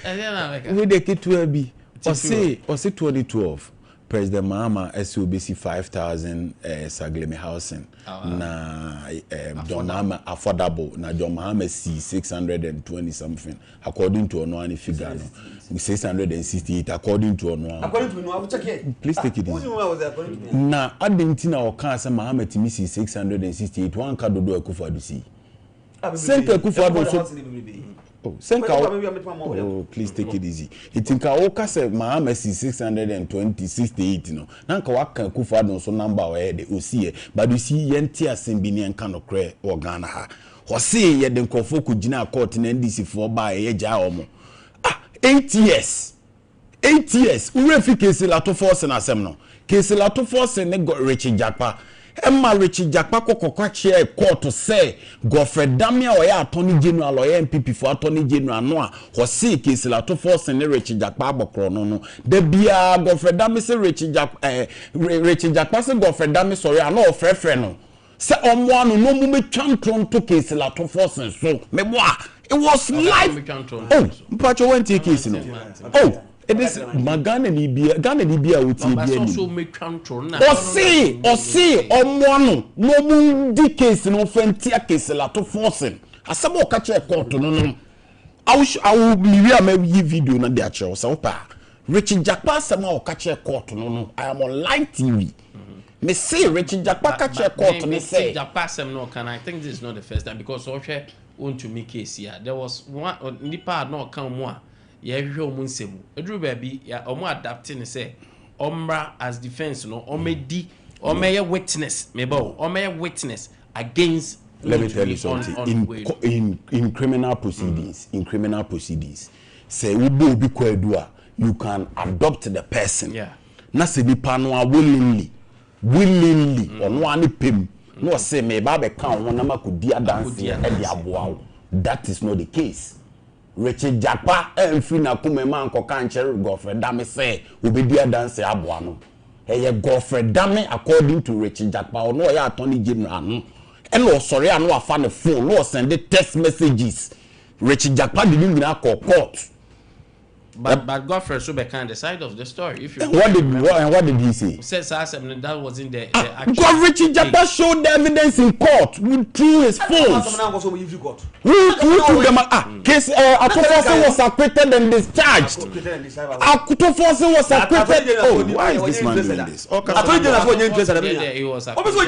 we dey kitu bi o say 2012 President Mahama SOBC 5,000 Sagleme housing na John Mahama affordable na John Mahama see 620 something according to one figure no 668 according to one check here please take it easy na adentina o kan say Mahama timi see 668 one ka dodo Akufo-Addo see Senka Akufo-Addo so oh Senka oh please take it easy it think o ka say Mahama see 668 no na nka waka Akufo-Addo so number we dey o see but you see yenti asembi ne nka no kre o Ghana ha ho see ye de nkofo ko gina court na NDC for ba ye ja omo 8 years ure fi case la to force na asem no case la to force ne Richard Jakpa Emma Richard Jakpa kokokwa chia court say Godfrey Damia oya attorney general oya MPP for attorney general no a ho see case la to force ne Richard Jakpa abokro no de bia Godfrey Damia say Richard Jakpa say Godfrey Damia sorry no ofrefre no se omo anu no mu metwa ntronto case la to force so me boa It was live. Oh, Mpacho went take case no. Oh, it is Magana Libya, Ghana Libya with TBN. Or see, no moon case no fentia case la to forcing. As some more catch a court no. I will maybe video na their show so pa. Richard Jackpa somehow catch a court no. I am on live TV. Me say Richard Jackpa catch a court me say. Jackpa no can I think this is not the first time because okay want to make case here. There was one nipa no come more. Yeah, hwe omu nsemu. Edru baby ya omu adapting say omra as defense no omedi omeye witness mebo omeye witness against. Let me tell you something. In criminal proceedings, say ubo bi kwadua, you can adopt the person. Yeah. Na se nipa no willingly ono ani pem. No say me ba be kan won na makodi adanse e de aboa. That is not the case. Richard Jackpa emfi na kuma ma ankoka nche girlfriend da me say obedi adanse aboa no. Eye girlfriend da me according to Richard Jackpa ono ya attorney general no. And no sorry, I know I found the phone. No send the text messages. Richard Jackpa didn't even call court. But Godfrey should be kind of the side of the story. If you what did he say? Says that was in the actual. Because Richard Jackpa showed the evidence in court through his phones. Who took them? Case Atoforsen was acquitted and discharged. Atoforsen was acquitted. Oh, why is this man doing this? He was acquitted.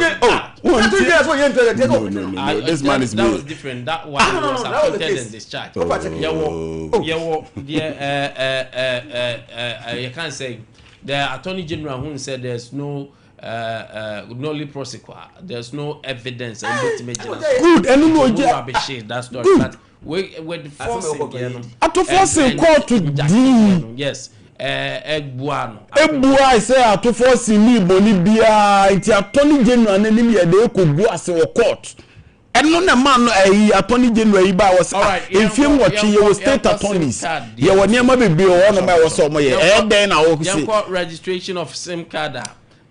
No, this man is that was different. That one was acquitted and discharged. You can't say the Attorney General who said there's no prosecutor, there's no evidence and good and no that story good. But with forcing Atoforsen court to D yes Egbuano say Atoforsen ni boni bia nti Attorney General na nim ye de ko gu ase wo court. And no man Attorney General was if you watch your state attorneys. You were near my baby or one of my was some then I will say registration of SIM card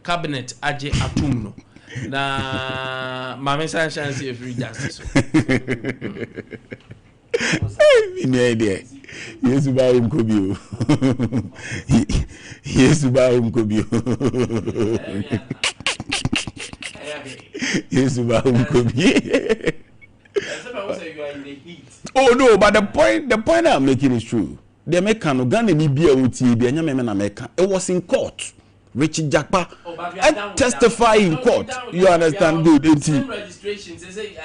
cabinet Ade Atumno. Na Mama Sunshine see free justice. No idea. Yes, ba umkobio. Yes, ba umkobio. Yes, oh no, but the point I'm making is true. The American Ghana Libya it was in court. Richard Jackpa testify in court. You understand good, ain't you? Registration, they say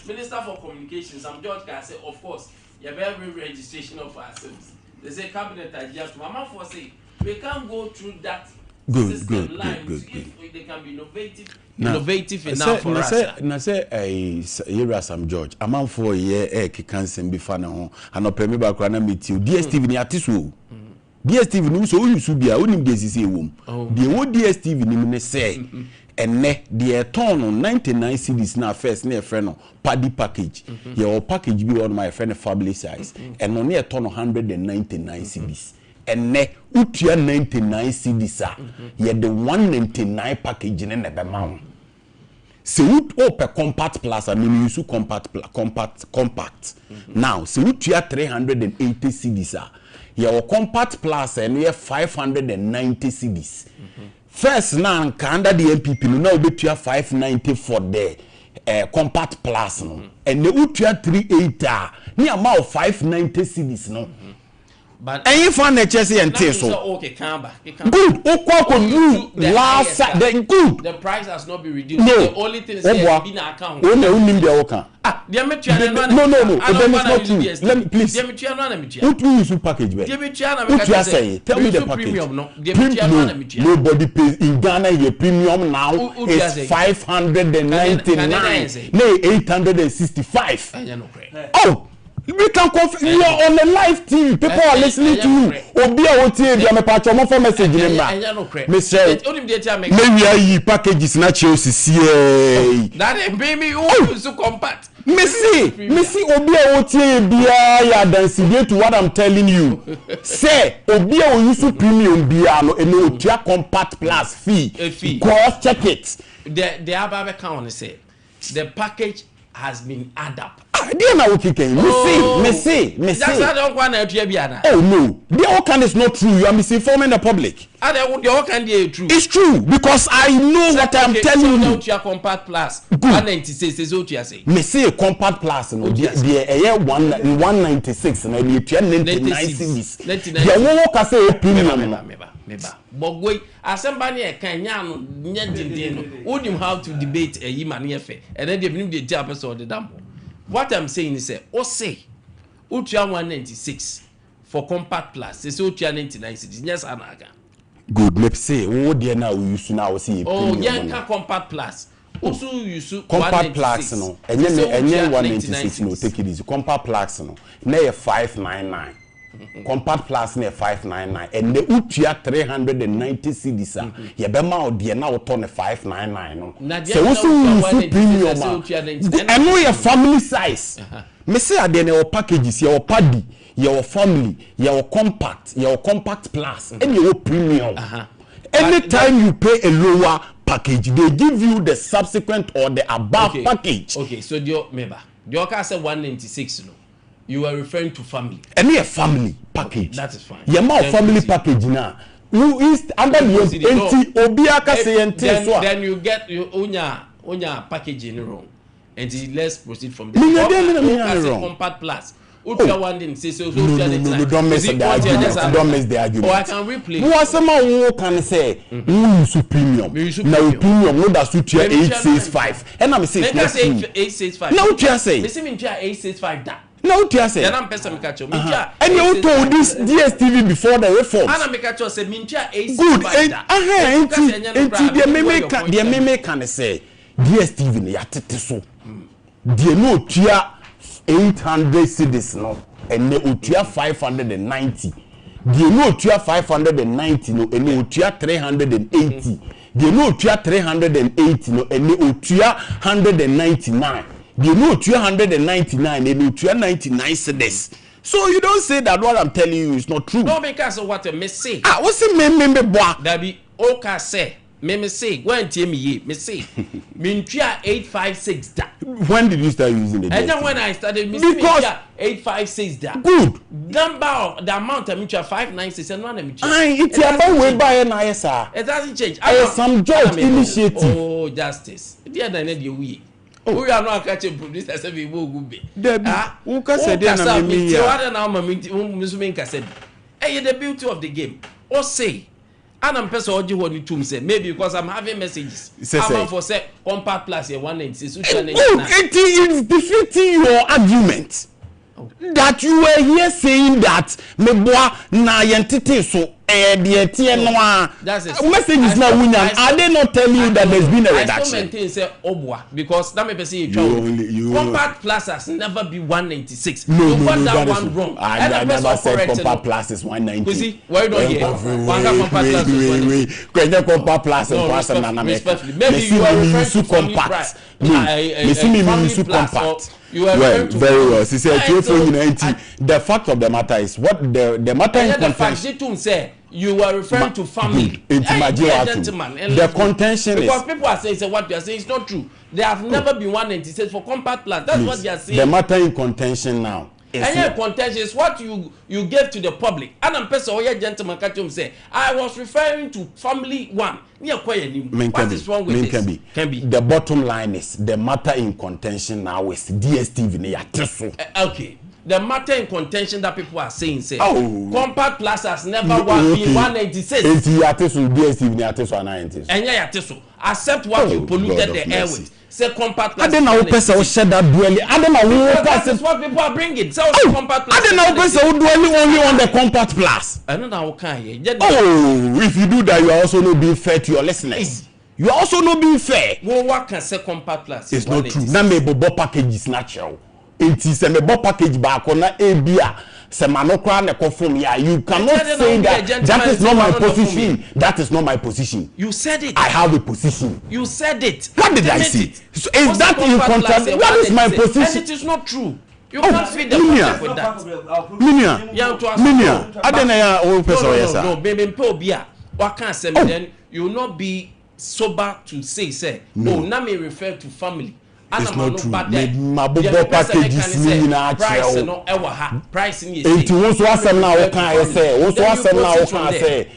Minister for Communications, I'm George can say, of course, you have every registration of ourselves. They say cabinet idea to Mama for say we can't go through that. Good. If they can be innovative enough for us. Na say here Sam George. Amount for year cancer be fan ho. And opemi ba kra na meet you. DSTV ni atiso. DSTV ni so you should be a onim desisi wom. The old DSTV ni me say enne the turn 99 cedis na first na friend no paddy package. Your package be one my friend family size. And on near turn 199 cedis. And ne utia 99 cedis ye the 199 package in the amount. So ut per compact plus I mean use compact. Now so utia 380 cedis your compact plus and we have 590 cedis. First now under the MPP no now betua 590 for the compact plus no. And the utia 380 ni amount 590 cedis no. But and you find the Chelsea and Teso. Okay, come back. Good. Last then good. The price has not been reduced. No. The only thing is in account. No. No. Then it's not true. Let me please. What do you package? What you are saying? Tell me the package. Nobody pays in Ghana. Your premium now is 599. No, 865. Oh. We can you are on the live TV. People are listening to you. Obi a wotie dia me patch omo for message number. Me say. Maybe I packages na Chelsea see. That baby you so compact. Me see obi a wotie bia ya dance to what I'm telling you. Say obi a use premium bia no e no tia compact plus fee. Cross check it. The Ababa can say the package has been added up. They na kicking. Me say. That's how don't want to Abia. Oh no, the all kind is not true. You are misinforming the public. The all can be true. It's true because I know what I'm telling you. Your compact plus 196 is what you are saying. Me say compact plus no. The 196 na the 99 series. The one can say premium. But assemble here can you how to debate a human affair and then they bring the episode of the damn. What I'm saying is say Utia 196 for compact plus is Utia 99 cities. Yes, Anaga. Good, let's say what dear now we used to now see. Oh, Yanka compact plus. Also use compact plus no. And then 196 no take it easy. Compact plus no. Now 599. Compact plus near 599 and the Utia 390 CDs ye be ma ode na auto 599 no so also premium and know your family size me say ade na your packages your paddy your family your compact plus and your premium anytime you pay a lower package they give you the subsequent or the above package. Okay, so the oka say 196 no. You are referring to family. And a family package. Okay, that is fine. Yeah, more family package now. Who is under the Obiaka say then you get your onya package in wrong. And let's proceed from there. Compact plus. Ultra one didn't say so. No, don't mess the argument. Don't mess the argument. Oh, I can replay. Who are some who can say who use premium? Now premium no that's what 865. And I'm saying 865. Now what you say? Me say me 865 that. Now what you say? Then I'm person me catch you. And you told this DSTV before the reforms. And I'm catch you say me 865. Good. The meme can say DSTV ne yatete so. The no tia 800 cedis no and ne otua 590. The no otua 590 no and ne otua 380. The no otua 380 no and ne otua 199. The no 299 and no 299 cedis. So you don't say that what I'm telling you is not true. No, because of what me say. What's the me boy? That be okay say. Me say go and tell me say. Me 856 da. When did you start using the? And then when I started me 856 da. Good. Number the amount I me 596 and one me. It's about way by na sir. It doesn't change. Some judge initiative. Oh, justice. There na the way. We are not catching producer say we go be. Who can say na me here? What na me said. Hey, the beauty of the game. Or say and I'm person oji what you to say maybe because I'm having messages. I'm for say compact plus 196 it is defeating your argument. That you were here saying that me boy na yentete so the tie no message is now winner. Are they not telling you that there's been a reduction? I still maintain say obwa because that me say you compact plus has never be 196. No, got that is one wrong. I never said compact plus is 190. You see, why don't you compact plus is 190? Compact plus and person na me. Maybe you are referring to compact. Me compact. You are well, very well. She said, the fact of the matter is what the matter in contention. Say you were referring to family. The contention because is people are saying what you are saying is not true. There have never been 196 for compact plus. That's what they are saying. The matter in contention now. And your contention is what you gave to the public. And I'm person or gentleman catch him say I was referring to family one. What is wrong with this? Can be. The bottom line is the matter in contention now is DSTV. Okay. The matter in contention that people are saying say compact plus has never been 196. And accept what you polluted the air with. Say compact plus. I don't know person said that dually. I don't know that's what people are bringing. So compact plus. I don't know person who dually only on the compact plus. I don't know how can you. If you do that, you are also not being fair to your listeners. You are also not being fair. Well, what can say compact plus? It's not true. Now maybe package is natural. It is a package back on ABA. You cannot say that is not my position. That is not my position. You said it. I have a position. You said it. What did I say? So is that in contrast? What is my position? And it is not true. You can't feed the public with that. Minia. I don't know. No, baby, Pobia. What can't say then? You will not be sober to say. Oh, now me refer to family. it's not true. My bobo packages ni na price no e wa ha. Price ni e ti won so asem na wo kan say. Won so asem na wo kan say.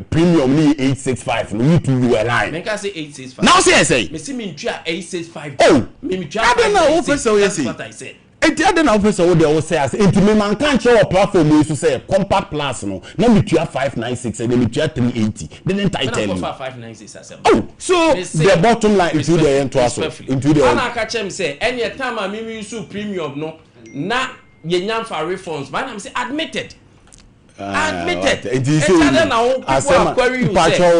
Premium ni 865 no you to you line. Make I say 865. Now say. Me see me ntwa 865. Oh. Me ntwa. I don't know what say. What I said. Enti ade na officer wo dey wo say as enti me man kan che wo platform you say compact plus no na me tua 596 and me tua 380 didn't I tell you 596 asem. Oh so the bottom line into the end to us into the ana ka chem say any time a me use premium no na ye nyam for refunds but am say admitted it is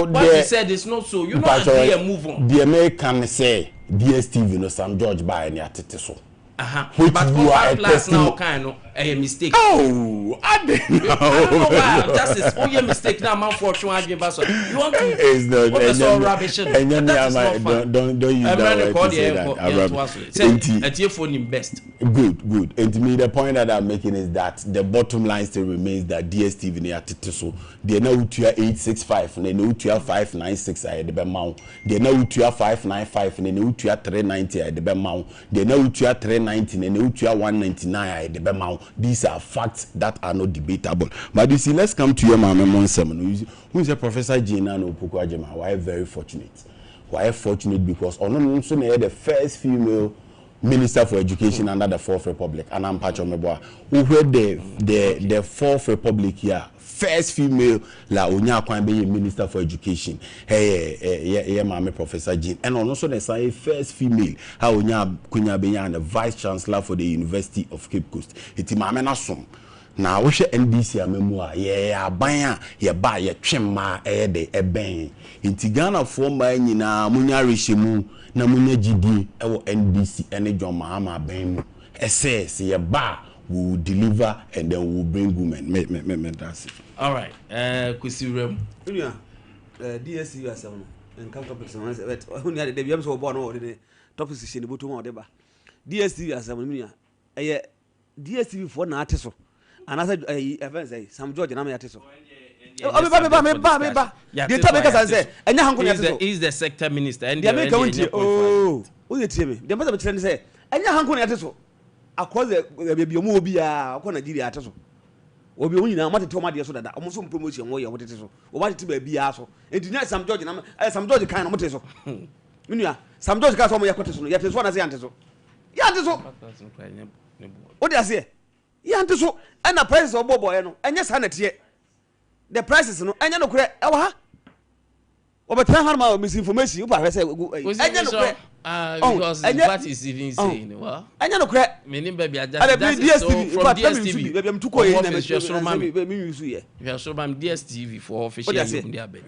what you said is not so you know agree and move on the American say DSTV no Sam George buy any atete so but for last now kind of a mistake. Oh, I don't know why. That is only a mistake now. Man, for sure, you want to. It's not. It's all rubbish. Don't use that word to say that. At your phone invest. Good. And to me, the point that I'm making is that the bottom line still remains that DSTV near Titiso. They know to your 865 and they know to your 596 at the Bemau. They know to your 595 and they know to your 390 at the Bemau. They know to your 390 and they know to your 199 at the Bemau. These are facts that are not debatable. But you see, let's come to your Mama Monseman. Who is a Professor Gina no Pukwajima? Why very fortunate? Why fortunate? Because Ononomsone the first female Minister for Education under the Fourth Republic, and I'm Pachomeboa, who were the Fourth Republic here. First female la Onya Kwambe Minister for Education. Hey, mama Professor Jean. And also the same first female ha Onya Kunya Benya the Vice Chancellor for the University of Cape Coast. Iti mama na som. Na wo hwe NDC amemua aban ye ba ye twema de eben. Iti Ghana for ma nyina munya rehemu na munya gidi e wo NDC ene John Mahama ben mu. Ese ye ba will deliver and then will bring women. That's it. All right. Kusiram. DSC as and come topics on it. Only the DBM so born or the topics is in the bottom of the bar. DSC as a DSC for an artist. And I said, events say, some George and I'm artist. The topic as I say, and now is the sector minister and the American. Oh, who you tell me? The mother of say, and now Hanko artist. Across the Mobia, Nigeria, or be only now, what to tell my dear so that almost some promotion where you want it so. Or what it be also. And to some George and some George kind of motor. Some George got some of your quotation, yet is one as Yantiso. Yantiso. What do I say? Yantiso, and a price of Bobo, and yes, Hanet the prices no, and you know, correct. Over time, I misinformation. You probably say, because what is even saying, well, I know correct. Meaning, baby, I just from DSTV. Baby, I'm too cold. DSTV for official in their bed.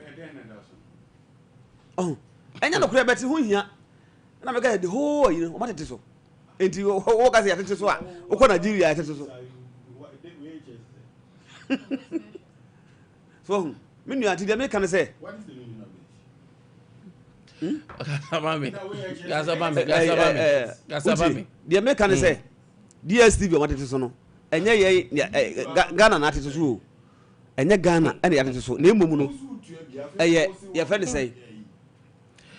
Oh, I know correct, but who here? And I'm going the whole, you know, what it is so. Into your work as I think so. O Nigeria, I think so. So, when you are to the American say, what is the meaning of it? The American say, DSTV wanted to so. And Ghana not to so. And Ghana and the other so. Name Mumuno. Your friend say.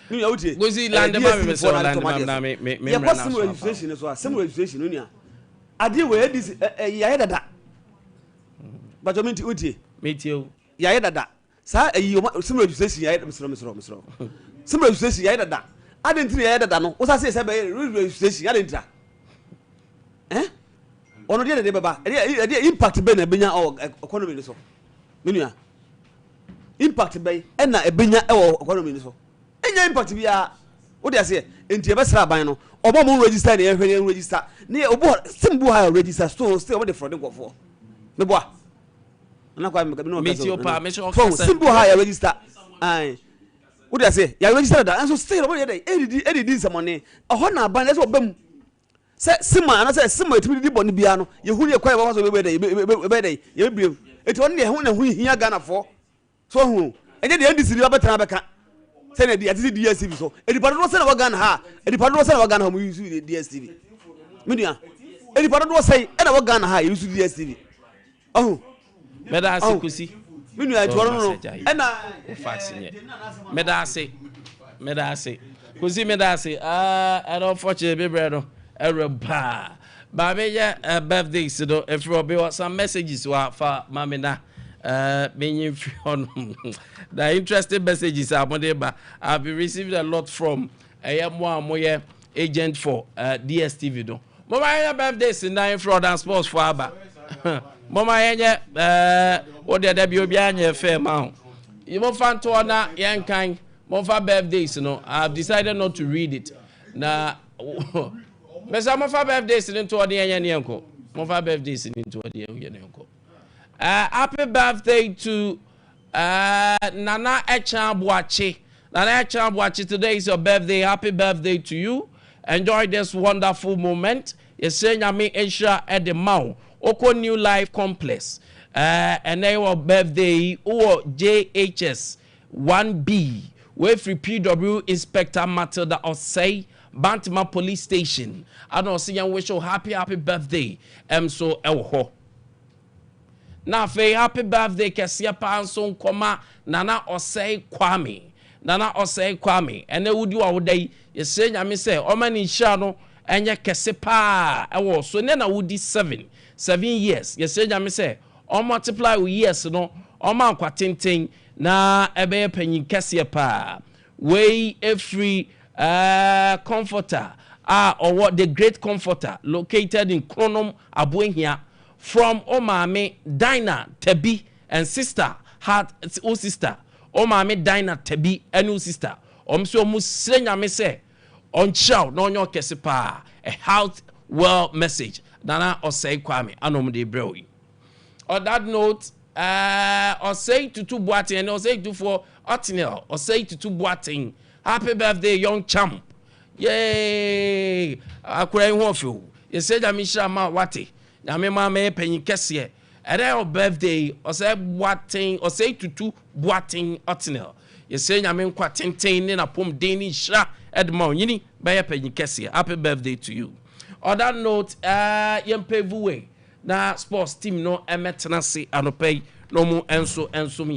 Was he landed by some registration as well. Some registration. I deal with this. Yada. But you mean to Uti? Meet you. Yada. Sir, some registration. Mr. Some registration. Yada. I didn't hear that. No, what I say, registration. I didn't. Eh? On the other day, impact Ben Benya or economy. So, Minia impact by and a Benya or economy. So, and your impact be what I say, into your best rabino or more register the register near a board, simple higher register store still what the fraud go for. The boy. I'm not quite no simple higher register. Aye. What I say? You register that and so still over there. Eddie some money. A honor band that's what bem. Say Sima and I say Sima to be the Bonnie Biano. You who you quite was away there. You be it only who here Ghana for. So who? And then the end is the other time. Say the DSTV so. And the part was saying about Ghana ha. And the part was saying about Ghana we use the DSTV. Minia. And the part was saying about Ghana ha use the DSTV. Oh. Meda ase kusi. Minia to no. And fax in it. Meda ase. medase kusi medase and unfortunately brother ereba ba me ya birthday so if you be some messages wa for mamina being on the interesting messages are ba I've been received a lot from moye agent for DSTV do mama ya birthday sin na fraud and sports for aba mama ya what the be obi anya fair ma you mo fan to na yan kan mo fa birthdays no I've decided not to read it na me say mo fa birthdays into odi yan yanko mo fa birthdays into odi yan yanko happy birthday to Nana Echa Boache. Nana Echa Boache, today is your birthday. Happy birthday to you. Enjoy this wonderful moment. You say Yami Esha at the Mount Oko New Life Complex. And then your birthday or JHS 1B with PW Inspector Matilda Osei Bantima Police Station. I don't see you wish you happy birthday. So elho. Na fe happy birthday kesia panso nkoma Nana Osei Kwame. Nana Osei Kwame. Ene wudi wa wudai yese nyame se omani hia no enye kese pa ewo so ne na wudi 7 years. Yese nyame se o multiply with years no o man kwatenten na ebe panyin kese pa. We every comforter or what the great comforter located in Kronom Abuehia. From Omame Dinah Tebi and sister had o sister Omame Dinah Tebi and o sister so musenya me say on chow no nyo kesepa a health well message Nana Osei Kwame anom de brewi. On that note Osei Tutu Boating and Osei to for Otinel Osei Tutu Boating happy birthday young champ yay akura enhofu you say that Misha ma wate na me ma me penyin kese ere birthday o say Boating o say Tutu Boating Otinel you say nyame nkwa tenten ni na pom den ni hira edma yini be ye penyin kese happy birthday to you. On that note yempevuwe na sports team no emetena se anopay no mu enso mi